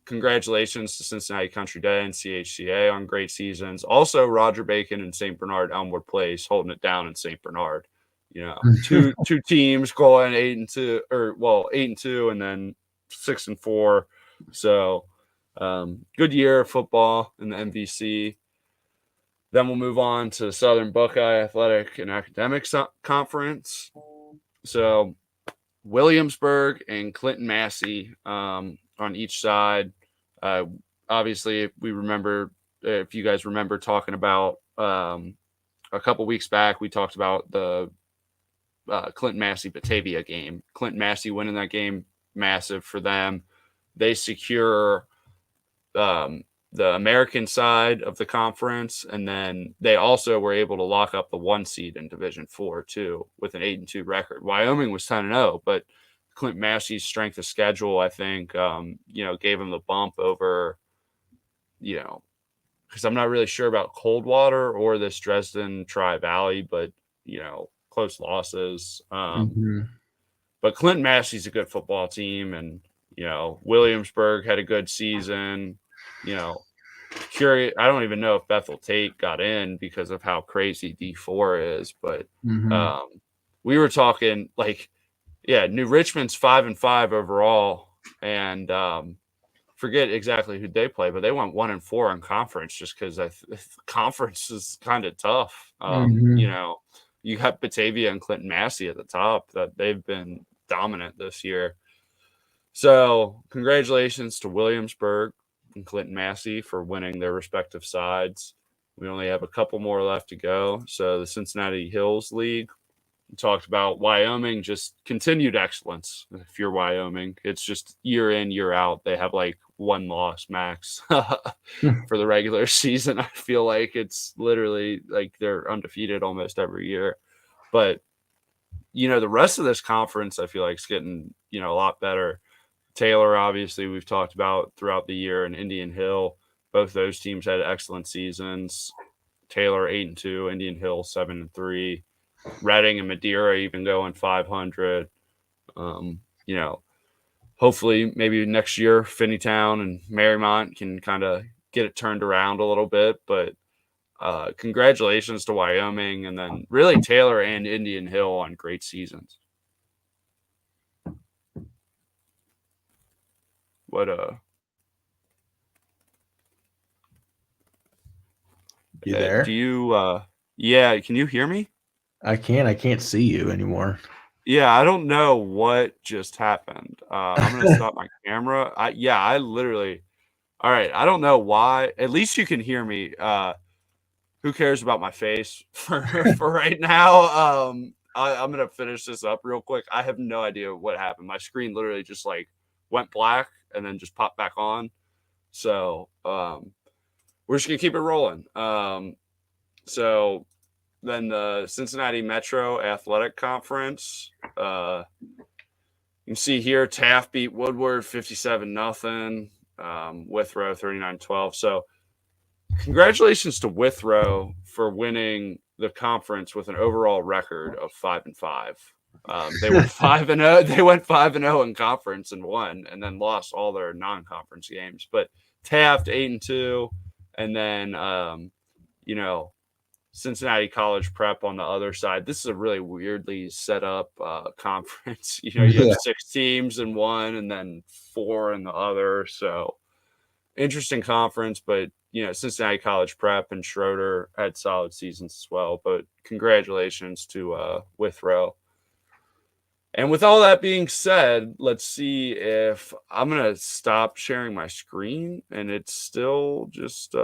Congratulations to Cincinnati Country Day and CHCA on great seasons. Also, Roger Bacon and St. Bernard Elmwood Place holding it down in St. Bernard. Two teams going 8-2, 8-2, and then 6-4. So good year of football in the MVC. Then we'll move on to Southern Buckeye Athletic and Academic Conference. So Williamsburg and Clinton Massey on each side. Obviously, if you guys remember talking about a couple weeks back, we talked about the Clinton Massey Batavia game. Clinton Massey winning that game, massive for them. They secure the American side of the conference, and then they also were able to lock up the 1 seed in Division IV too with an 8-2 record. Wyoming was 10-0, but Clinton Massey's strength of schedule, I think, gave him the bump over, because I'm not really sure about Coldwater or this Dresden Tri-Valley, but close losses. But Clinton Massey's a good football team, and Williamsburg had a good season. Curious. I don't even know if Bethel Tate got in because of how crazy D4 is, but we were talking New Richmond's 5-5 overall, and forget exactly who they play, but they went 1-4 in conference just because conference is kind of tough. You got Batavia and Clinton Massey at the top that they've been dominant this year. So congratulations to Williamsburg and Clinton Massey for winning their respective sides. We only have a couple more left to go. So the Cincinnati Hills League, we talked about Wyoming, just continued excellence. If you're Wyoming, it's just year in, year out. They have 1 loss max for the regular season. I feel like it's literally they're undefeated almost every year. But, the rest of this conference, I feel like, is getting, a lot better. Taylor, obviously, we've talked about throughout the year, and Indian Hill. Both those teams had excellent seasons. Taylor 8-2, Indian Hill 7-3. Reading and Madeira even going 500. Hopefully maybe next year Finneytown and Marymount can kind of get it turned around a little bit. But congratulations to Wyoming, and then really Taylor and Indian Hill on great seasons. You there? Do you can you hear me? I can't see you anymore. Yeah, I don't know what just happened. I'm gonna stop my camera. I literally. All right, I don't know why. At least you can hear me. Who cares about my face for right now? I'm gonna finish this up real quick. I have no idea what happened. My screen literally just went black and then just popped back on. So we're just gonna keep it rolling. So then the Cincinnati Metro Athletic Conference. You can see here Taft beat Woodward 57-0. Withrow 39-12. So congratulations to Withrow for winning the conference with an overall record of 5-5. They were 5-0. They went 5-0 in conference and won, and then lost all their non-conference games. But Taft 8-2, and then Cincinnati College Prep on the other side. This is a really weirdly set up conference. You have 6 teams in one, and then 4 in the other. So interesting conference, but Cincinnati College Prep and Schroeder had solid seasons as well. But congratulations to Withrow. And with all that being said, let's see if I'm gonna stop sharing my screen, and it's still just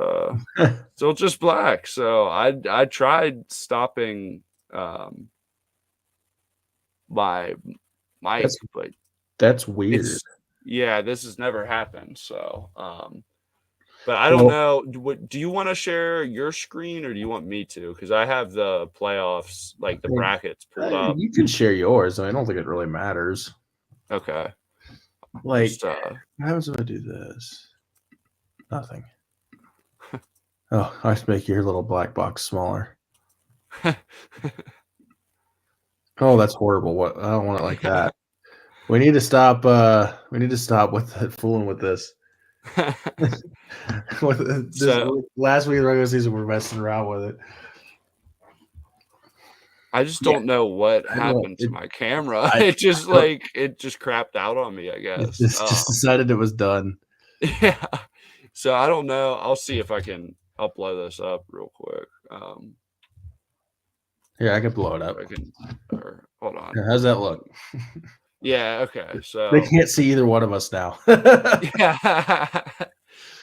black. So I tried stopping my mic, but that's weird. This has never happened. So but I don't know. Do you want to share your screen, or do you want me to? Because I have the playoffs, the brackets pulled up. You can share yours. I don't think it really matters. Okay. What happens if I do this? Nothing. Oh, I have to make your little black box smaller. Oh, that's horrible. What? I don't want it like that. We need to stop. We need to stop with fooling with this. With this So last week of the regular season, we're messing around with it. I just Yeah, don't know what I know. happened to my camera. I It just don't- it just crapped out on me, I it guess. just decided it was done. Yeah. So I don't know. I'll see if I can upload this up real quick. Here, I can blow it up. I can, or hold on. Here, how's that look? Yeah. Okay. They So can't see either one of us now. yeah,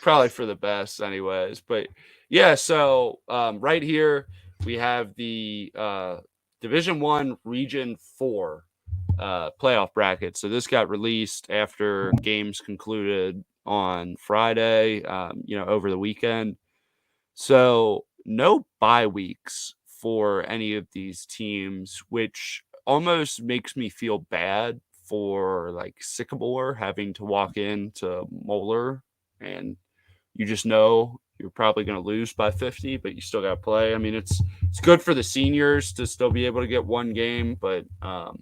probably for the best, anyways. But yeah. So right here we have the Division One Region 4 playoff bracket. So this got released after games concluded on Friday. Over the weekend. So no bye weeks for any of these teams, which almost makes me feel bad for like Sycamore having to walk into Moeller and you just know you're probably going to lose by 50, but you still got to play. I mean, it's good for the seniors to still be able to get one game, but I'll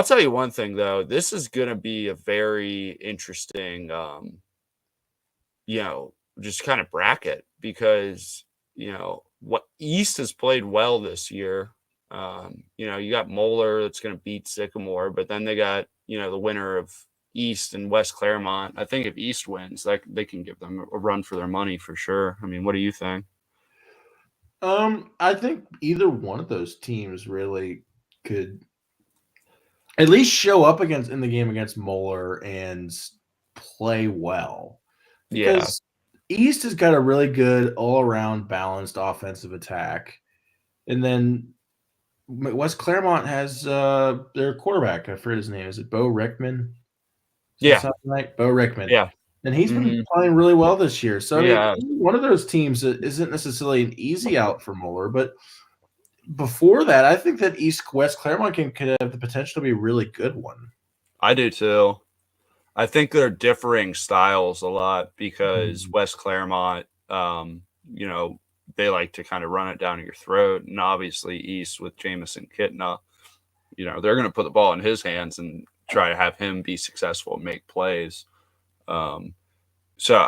tell you one thing though, this is going to be a very interesting just kind of bracket because, what East has played well this year. You got Moeller that's going to beat Sycamore, but then they got, the winner of East and West Claremont. I think if East wins, like they can give them a run for their money for sure. I mean, what do you think? I think either one of those teams really could at least show up against in the game against Moeller and play well Yeah. because East has got a really good all-around balanced offensive attack, and then West Claremont has their quarterback. I forget his name. Is it Bo Rickman? Does that Yeah. sound right? Bo Rickman. Yeah. And he's been Hmm. playing really well this year. So I mean, Yeah. one of those teams that isn't necessarily an easy out for Moeller, but before that, I think that East West Claremont could have the potential to be a really good one. I do too. I think they're differing styles a lot because Mhm. West Claremont, you know, they like to kind of run it down your throat. And obviously, East with Jamison Kitna, they're going to put the ball in his hands and try to have him be successful and make plays. Um, so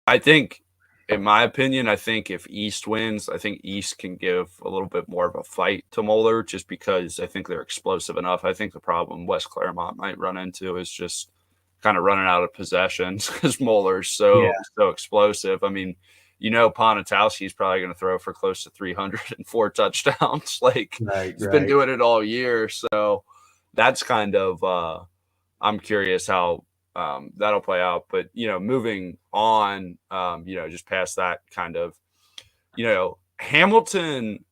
I think, in my opinion, I think if East wins, I think East can give a little bit more of a fight to Moeller just because I think they're explosive enough. I think the problem West Claremont might run into is just kind of running out of possessions because Moeller's Yeah, so explosive. I mean, Ponatowski's probably going to throw for close to 304 touchdowns. Like right, he's been right. doing it all year. So that's kind of I'm curious how that'll play out. But moving on, just past that kind of, Hamilton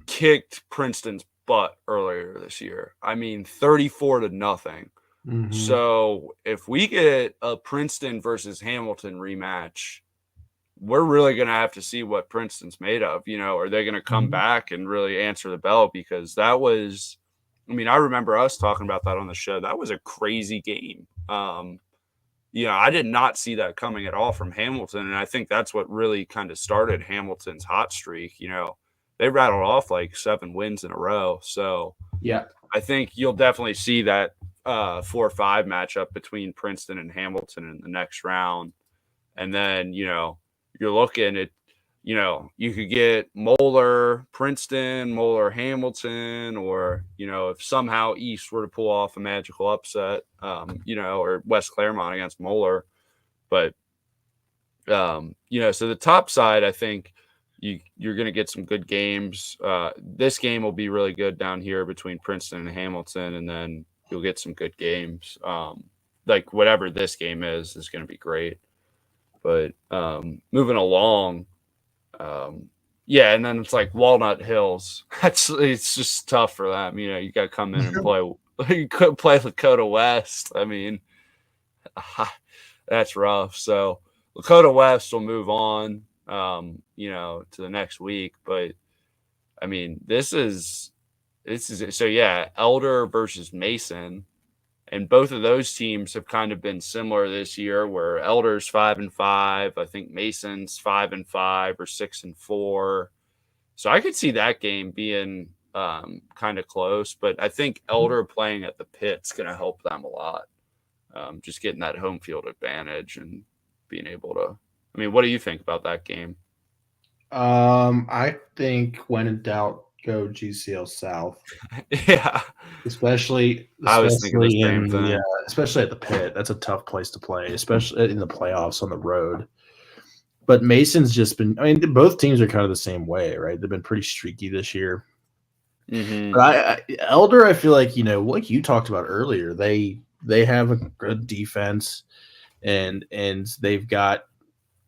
kicked Princeton's butt earlier this year. I mean, 34-0. Mhm. So if we get a Princeton versus Hamilton rematch, we're really going to have to see what Princeton's made of. Are they going to come Mhm. back and really answer the bell? Because that was, I mean, I remember us talking about that on the show. That was a crazy game. I did not see that coming at all from Hamilton. And I think that's what really kind of started Hamilton's hot streak. They rattled off like 7 wins in a row. So Yeah. I think you'll definitely see that 4-5 matchup between Princeton and Hamilton in the next round. And then, you're looking at, you could get Moeller, Princeton, Moeller, Hamilton, or, if somehow East were to pull off a magical upset, or West Claremont against Moeller. But, so the top side, I think you're going to get some good games. This game will be really good down here between Princeton and Hamilton, and then you'll get some good games. Like whatever this game is going to be great. But moving along, yeah, and then it's like Walnut Hills. It's just tough for them. You got to come in and play. You could play Lakota West. I mean, that's rough. So Lakota West will move on, to the next week. But I mean, this is so yeah. Elder versus Mason. And both of those teams have kind of been similar this year, where Elder's 5-5. I think Mason's 5-5 or 6-4. So I could see that game being kind of close, but I think Elder playing at the Pit's going to help them a lot. Just getting that home field advantage and being able to. I mean, what do you think about that game? I think when in doubt, go GCL South. Yeah, Especially I was thinking the same in thing. especially at the Pit. That's a tough place to play, especially in the playoffs on the road. But Mason's just been. I mean, both teams are kind of the same way, right? They've been pretty streaky this year. Mm-hmm. But Elder, I feel like like you talked about earlier, they have a good defense, and they've got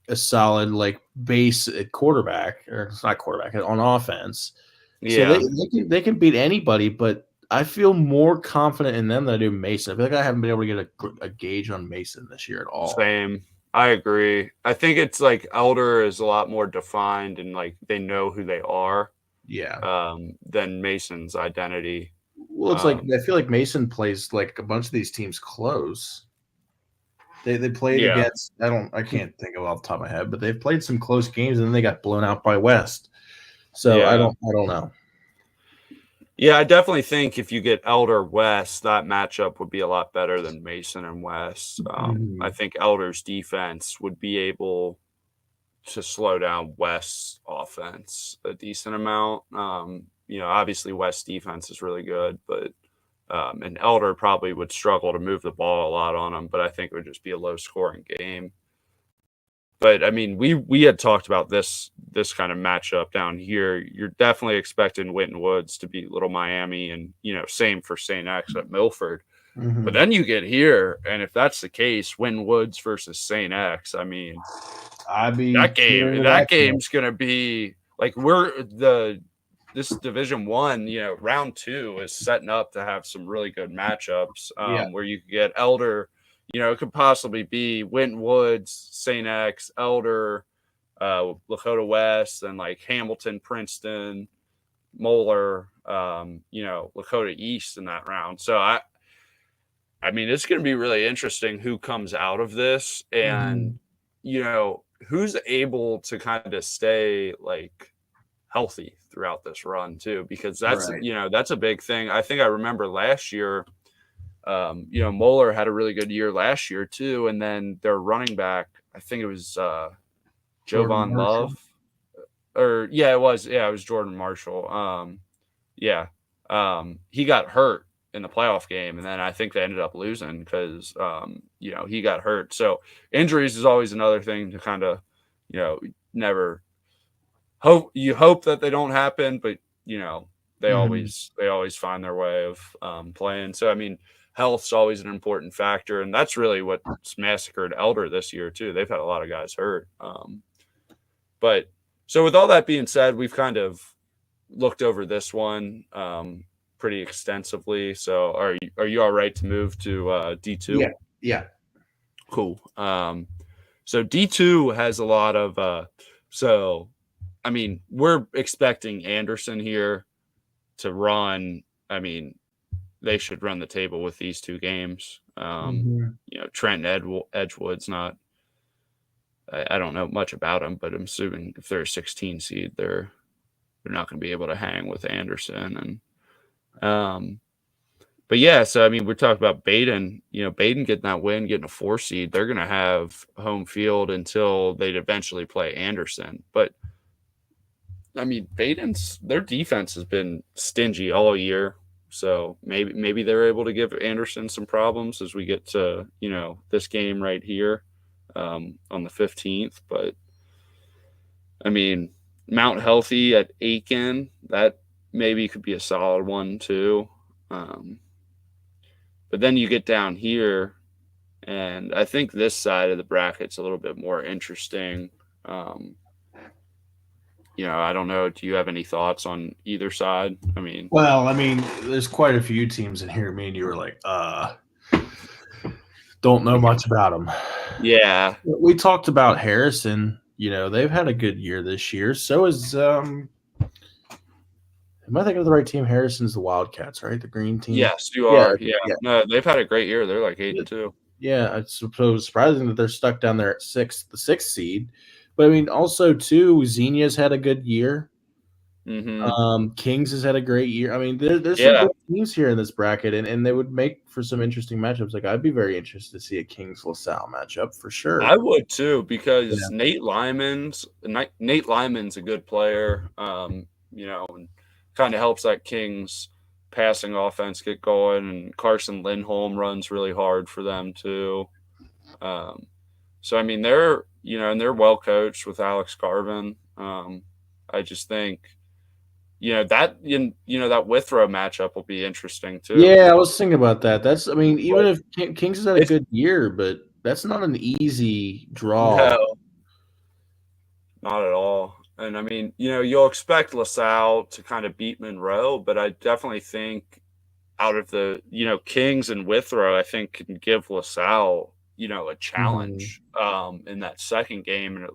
a solid like base at quarterback, or it's not quarterback on offense. So Yeah, they can beat anybody, but I feel more confident in them than I do Mason. I feel like I haven't been able to get a gauge on Mason this year at all. same. I agree. I think it's like Elder is a lot more defined and like they know who they are Yeah. than Mason's identity. Well, it's like I feel like Mason plays like a bunch of these teams close. They played Yeah, against I can't think of off the top of my head, but they've played some close games and then they got blown out by West. So yeah. I don't know. Yeah, I definitely think if you get Elder West, that matchup would be a lot better than Mason and West. I think Elder's defense would be able to slow down West's offense a decent amount. Obviously West's defense is really good, but and Elder probably would struggle to move the ball a lot on them, but I think it would just be a low scoring game. But I mean, we had talked about this kind of matchup down here. You're definitely expecting Winton Woods to beat Little Miami, and same for St. X at Milford. But then you get here, and if that's the case, Winton Woods versus St. X, I mean, that game's gonna be like this Division One, round 2 is setting up to have some really good matchups. Where you could get Elder. It could possibly be Winton Woods, St. X, Elder, Lakota West, and like Hamilton, Princeton, Moeller, Lakota East in that round. So I mean, it's going to be really interesting who comes out of this, and who's able to kind of stay like healthy throughout this run too, because that's that's a big thing. I think I remember last year. Moeller had a really good year last year too, and then their running back, I think it was Jovan Love, it was Jordan Marshall. He got hurt in the playoff game, and then I think they ended up losing because he got hurt. So injuries is always another thing to kind of never hope that they don't happen, but they always find their way of playing. So I mean, health's always an important factor, and that's really what's massacred Elder this year too. They've had a lot of guys hurt. But so with all that being said, we've kind of looked over this one pretty extensively. So are you all right to move to D2? Yeah. Cool. So D2 has a lot of I mean, we're expecting Anderson here to run. I mean, they should run the table with these two games. Trent and Edgewood's not. I don't know much about them, but I'm assuming if they're a 16 seed, they're not going to be able to hang with Anderson. And but yeah, so I mean, we're talking about Baden. Baden getting that win, getting a 4 seed. They're going to have home field until they'd eventually play Anderson. But I mean, their defense has been stingy all year. So maybe they're able to give Anderson some problems as we get to, this game right here on the 15th. But, I mean, Mount Healthy at Aiken, that maybe could be a solid one too. But then you get down here, and I think this side of the bracket's a little bit more interesting. I don't know. Do you have any thoughts on either side? I mean, there's quite a few teams in here. Me and you were like, don't know much about them. Yeah. We talked about Harrison. They've had a good year this year. So is Am I thinking of the right team? Harrison's the Wildcats, right? The green team. Yes, you Yeah, are. Yeah. yeah, No, they've had a great year. They're like 8-2. yeah. It's so surprising that they're stuck down there at the sixth seed. But I mean, also too, Xenia's had a good year. Mm-hmm. Kings has had a great year. I mean, there's some Yeah, good teams here in this bracket, and they would make for some interesting matchups. Like I'd be very interested to see a Kings LaSalle matchup for sure. I would too because Yeah. Nate Lyman's a good player. And kind of helps that Kings passing offense get going, and Carson Lindholm runs really hard for them too. Um, so I mean and they're well coached with Alex Garvin. I just think that Withrow matchup will be interesting too Yeah, because I was thinking about that. I mean, even like if Kings has had a if good year, but that's not an easy draw. no, not at all. And I mean, you'll expect LaSalle to kind of beat Monroe, but I definitely think out of the Kings and Withrow, I think can give LaSalle a Mhm. challenge in that second game, and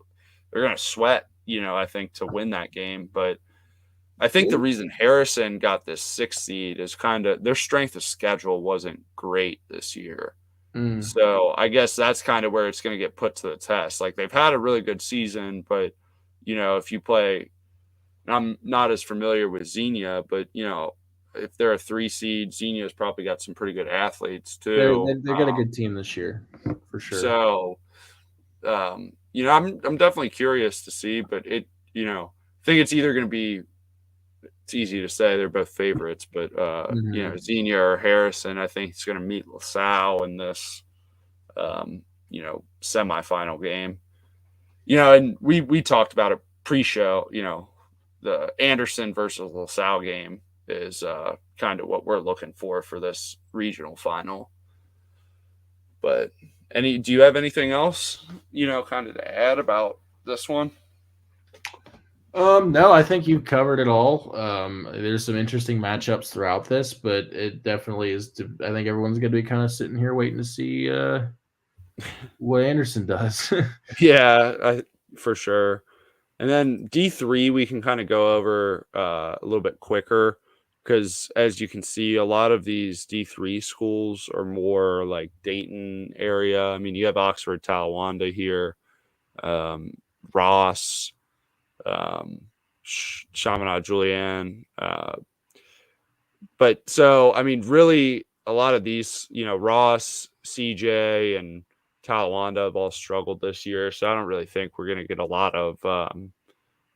they're going to sweat. I think to win that game, but I think the reason Harrison got this sixth seed is kind of their strength of schedule wasn't great this year. Mm. So I guess that's kind of where it's going to get put to the test. Like they've had a really good season, but if you play, I'm not as familiar with Xenia, but if they're a 3 seed, Xenia's probably got some pretty good athletes They too. they got a good team this year for sure. So I'm definitely curious to see, but I think it's either going to be. It's easy to say they're both favorites, but Mhm. Xenia or Harrison, I think it's going to meet LaSalle in this semifinal game. And we talked about it pre-show. The Anderson versus LaSalle game is kind of what we're looking for this regional final. But do you have anything else kind of to add about this one? No, I think you've covered it all. There's some interesting matchups throughout this, but it definitely is. I think everyone's going to be kind of sitting here waiting to see what Anderson does. Yeah, for sure. And then D3, we can kind of go over a little bit quicker because, as you can see, a lot of these D3 schools are more like Dayton area. I mean, you have Oxford, Talawanda here, um, Ross, Chaminade, Julian. But so, I mean, really, a lot of these, Ross, CJ, and Talawanda have all struggled this year. So I don't really think we're going to get a lot of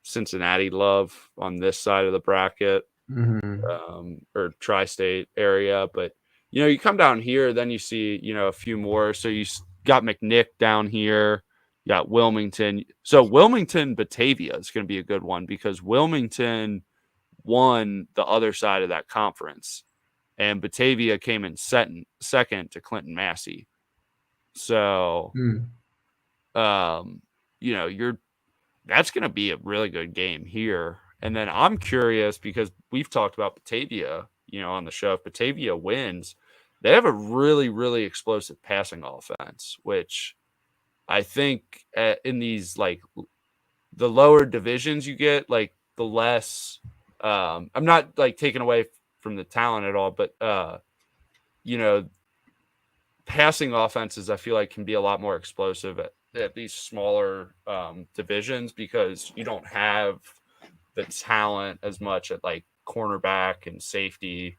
Cincinnati love on this side of the bracket Hmm. or tri-state area. But, you come down here, then you see, a few more. So you got McNick down here. You got Wilmington. So Wilmington, Batavia is going to be a good one because Wilmington won the other side of that conference, and Batavia came in second to Clinton Massey. So, Mm. you're that's going to be a really good game here. And then I'm curious because we've talked about Batavia, on the show. If Batavia wins, they have a really, really explosive passing offense, which I think in these like the lower divisions you get, like the less. I'm not like taking away from the talent at all, but you know, passing offenses I feel like can be a lot more explosive at these smaller divisions because you don't have the talent as much at like cornerback and safety.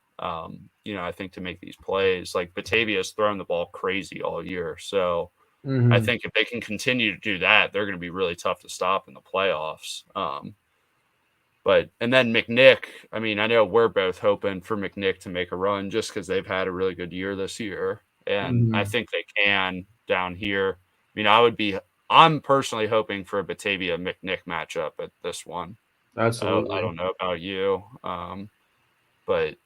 I think to make these plays, like Batavia's thrown the ball crazy all year. So I Hmm. think if they can continue to do that, they're going to be really tough to stop in the playoffs. And then McNick, I mean, I know we're both hoping for McNick to make a run just because they've had a really good year this year. And I Hmm. think they can down here. I mean, I'm personally hoping for a Batavia McNick matchup at this one. I Absolutely. don't know about you. But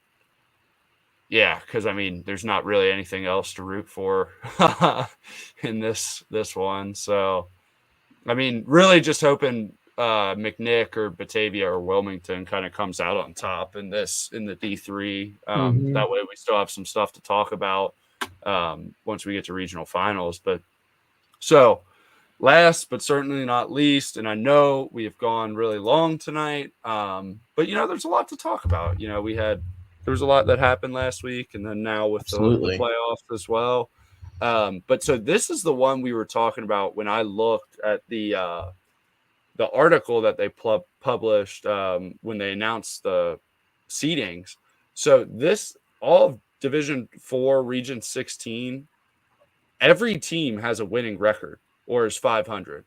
yeah, because I mean, there's not really anything else to root for in this one. So I mean, really just hoping McNick or Batavia or Wilmington kind of comes out on top in the D3. Hmm. That way we still have some stuff to talk about once we get to regional finals. But so last but certainly not least, and I know we have gone really long tonight, but there's a lot to talk about. There was a lot that happened last week, and then now with the Absolutely. playoffs as well. But so this is the one we were talking about when I looked at the article that they published when they announced the seedings. So this all of Division 4, Region 16, every team has a winning record or is 500.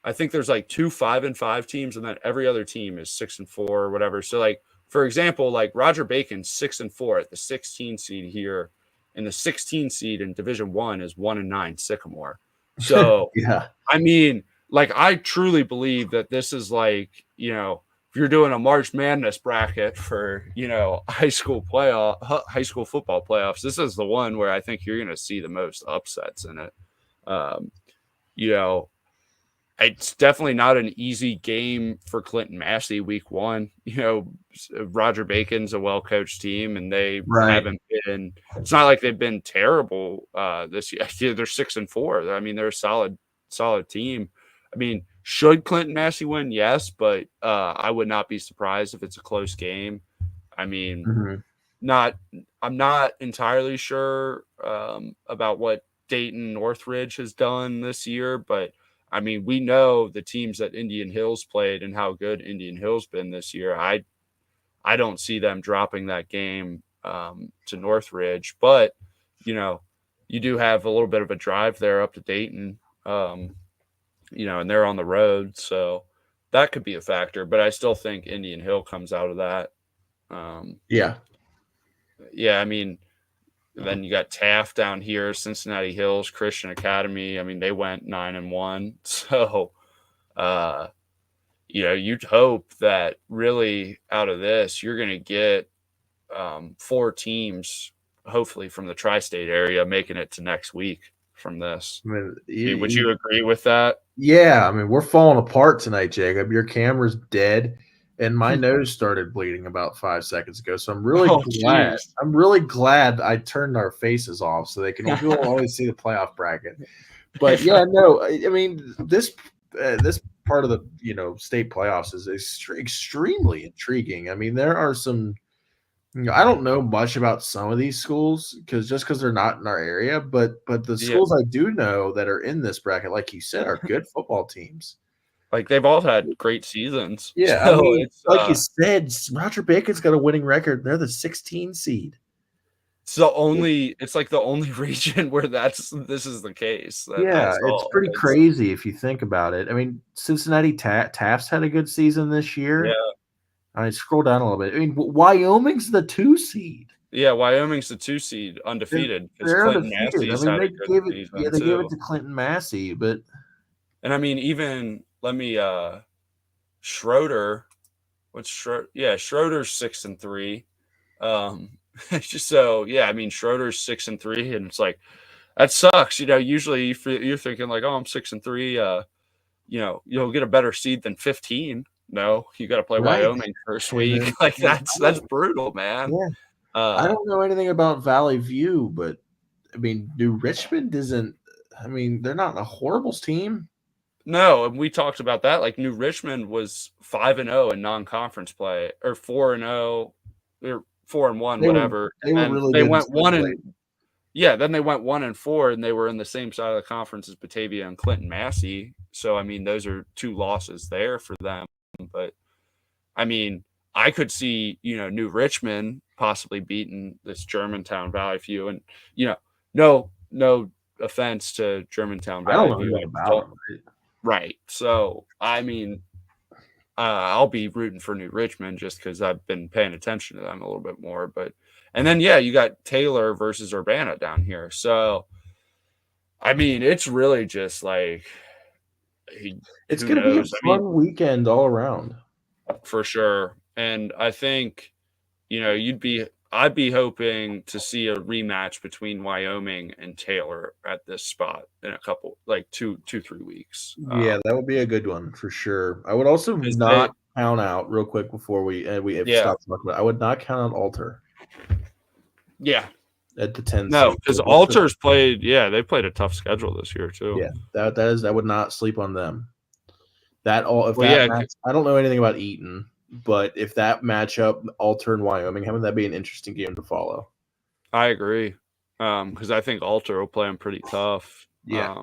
I think there's like 2 5-5 teams, and then every other team is 6-4 or whatever. So, like for example, like Roger Bacon's 6-4 at the 16 seed here, and the 16 seed in Division 1 is 1-9 Sycamore. So, Yeah. I mean, like I truly believe that this is like if you're doing a March Madness bracket for high school football playoffs, this is the one where I think you're going to see the most upsets in it. Um, you know, it's definitely not an easy game for Clinton Massey week 1. Roger Bacon's a well-coached team, and they Right. haven't been – it's not like they've been terrible this year. They're 6-4. I mean, they're a solid team. I mean, should Clinton Massey win? Yes, but I would not be surprised if it's a close game. I mean, I'm not entirely sure about what Dayton Northridge has done this year, but – I mean, we know the teams that Indian Hills played and how good Indian Hills been this year. I don't see them dropping that game to Northridge, but you do have a little bit of a drive there up to Dayton, and they're on the road, so that could be a factor. But I still think Indian Hill comes out of that. Yeah. Yeah, I mean. Then you got Taft down here, Cincinnati Hills Christian Academy. I mean, they went 9-1. So, you'd hope that really out of this, you're going to get 4 teams, hopefully from the tri-state area, making it to next week from this. I mean, Would you agree with that? Yeah. I mean, we're falling apart tonight, Jacob. Your camera's dead. And my nose started bleeding about 5 seconds ago. So I'm really glad. Geez. I'm really glad I turned our faces off so we'll always see the playoff bracket. But yeah, no, I mean this part of the state playoffs is extremely intriguing. I mean, there are some. I don't know much about some of these schools because they're not in our area, but the schools I do know that are in this bracket, like you said, are good football teams. Like they've all had great seasons. Yeah, So I mean, it's like you said, Roger Bacon's got a winning record. They're the 16 seed. it's like the only region where this is the case. It's pretty crazy if you think about it. I mean, Cincinnati Taft's had a good season this year. Yeah. I mean, scroll down a little bit. I mean, Wyoming's the 2 seed. Yeah, Wyoming's the 2 seed, undefeated. They're undefeated. I mean, they gave it to Clinton Massey, but and I mean, even let me Schroeder. What's Schroeder? Yeah, Schroeder's 6-3. So yeah, I mean Schroeder's 6-3, and it's like that sucks. Usually you're thinking like, oh, I'm 6-3. You'll get a better seed than 15. No, you got to play Wyoming first week. Like that's brutal, man. Yeah. I don't know anything about Valley View, but I mean, New Richmond isn't. I mean, they're not a horrible team. No, and we talked about that. Like New Richmond was 5-0 in non-conference play, or 4-0, or 4-1, whatever. They went 1 yeah. Then they went 1-4, and they were in the same side of the conference as Batavia and Clinton Massey. So I mean, those are 2 losses there for them. But I mean, I could see New Richmond possibly beating this Germantown Valley View, and no offense to Germantown Valley View. I don't know about them. Right. So, I mean, I'll be rooting for New Richmond just because I've been paying attention to them a little bit more. And then, yeah, you got Taylor versus Urbana down here. So, I mean, it's really just like it's going to be a fun weekend all around. For sure. And I think, I'd be hoping to see a rematch between Wyoming and Taylor at this spot in a couple, like 2-3 weeks. Yeah, that would be a good one for sure. I would also not count out real quick before we stop talking about it. I would not count out Alter. Yeah. at the 10 No, seed. because Alter's played. Yeah, they played a tough schedule this year too. Yeah, that would not sleep on them. I don't know anything about Eaton, but if that matchup, Alter and Wyoming, how would that be an interesting game to follow? I agree, because I think Alter will play them pretty tough. Yeah.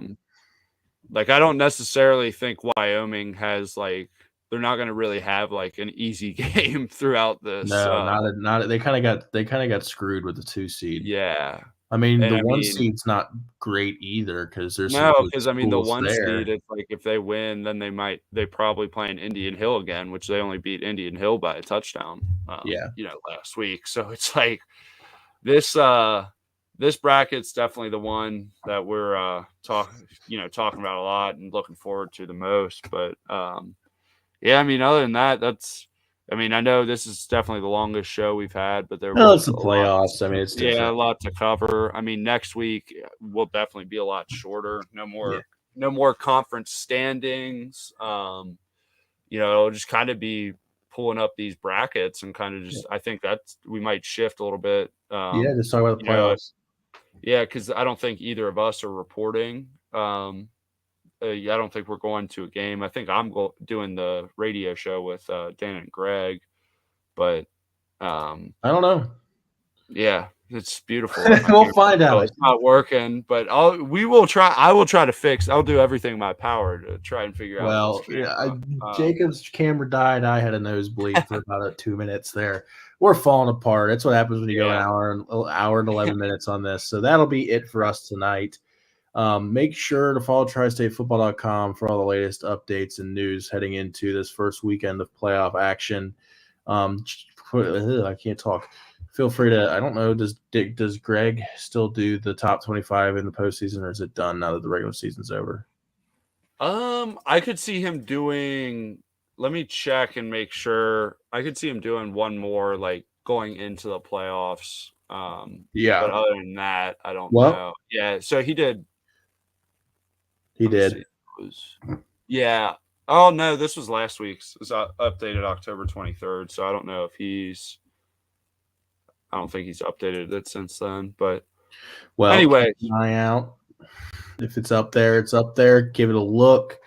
Like I don't necessarily think Wyoming has like they're not going to really have like an easy game throughout this. No, not they kind of got screwed with the 2 seed. Yeah, I mean the 1 seed's not great either because there's because I mean the 1 there. seed, it's like if they win, then they probably play in Indian Hill again, which they only beat Indian Hill by a touchdown. Last week. So it's like this bracket's definitely the one that we're talking about a lot and looking forward to the most. But yeah, I mean, other than that, I know this is definitely the longest show we've had, but it's the playoffs. I mean, it's different. Yeah, a lot to cover. I mean, next week will definitely be a lot shorter. No more conference standings. It'll just kind of be pulling up these brackets and kind of just. I think we might shift a little bit. Just talk about the playoffs. Yeah, because I don't think either of us are reporting. I don't think we're going to a game. I think I'm doing the radio show with Dan and Greg, but I don't know. Yeah, it's beautiful. We'll find out. It's not working, but we will try. I will try to fix. I'll do everything in my power to try and figure out. Jacob's camera died. I had a nosebleed for about 2 minutes there. We're falling apart. That's what happens when you go an hour and 11 minutes on this. So that'll be it for us tonight. Make sure to follow tristatefootball.com for all the latest updates and news heading into this first weekend of playoff action. I can't talk. Feel free to. I don't know. Does Greg still do the top 25 in the postseason, or is it done now that the regular season's over? I could see him doing. Let me check and make sure. I could see him doing one more, like going into the playoffs. But other than that, I don't know. Yeah, so he did. He did. Yeah. Oh no, this was last week's. It was updated October 23rd. So I don't know if he's. I don't think he's updated it since then. But anyway, keep an eye out. If it's up there, it's up there. Give it a look.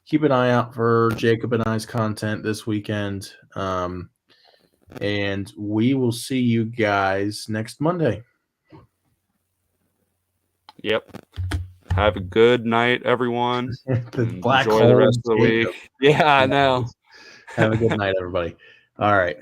Keep an eye out for Jacob and I's content this weekend. And we will see you guys next Monday. Yep. Have a good night, everyone. Enjoy the rest of the week. Yeah, I know. Have a good night, everybody. All right.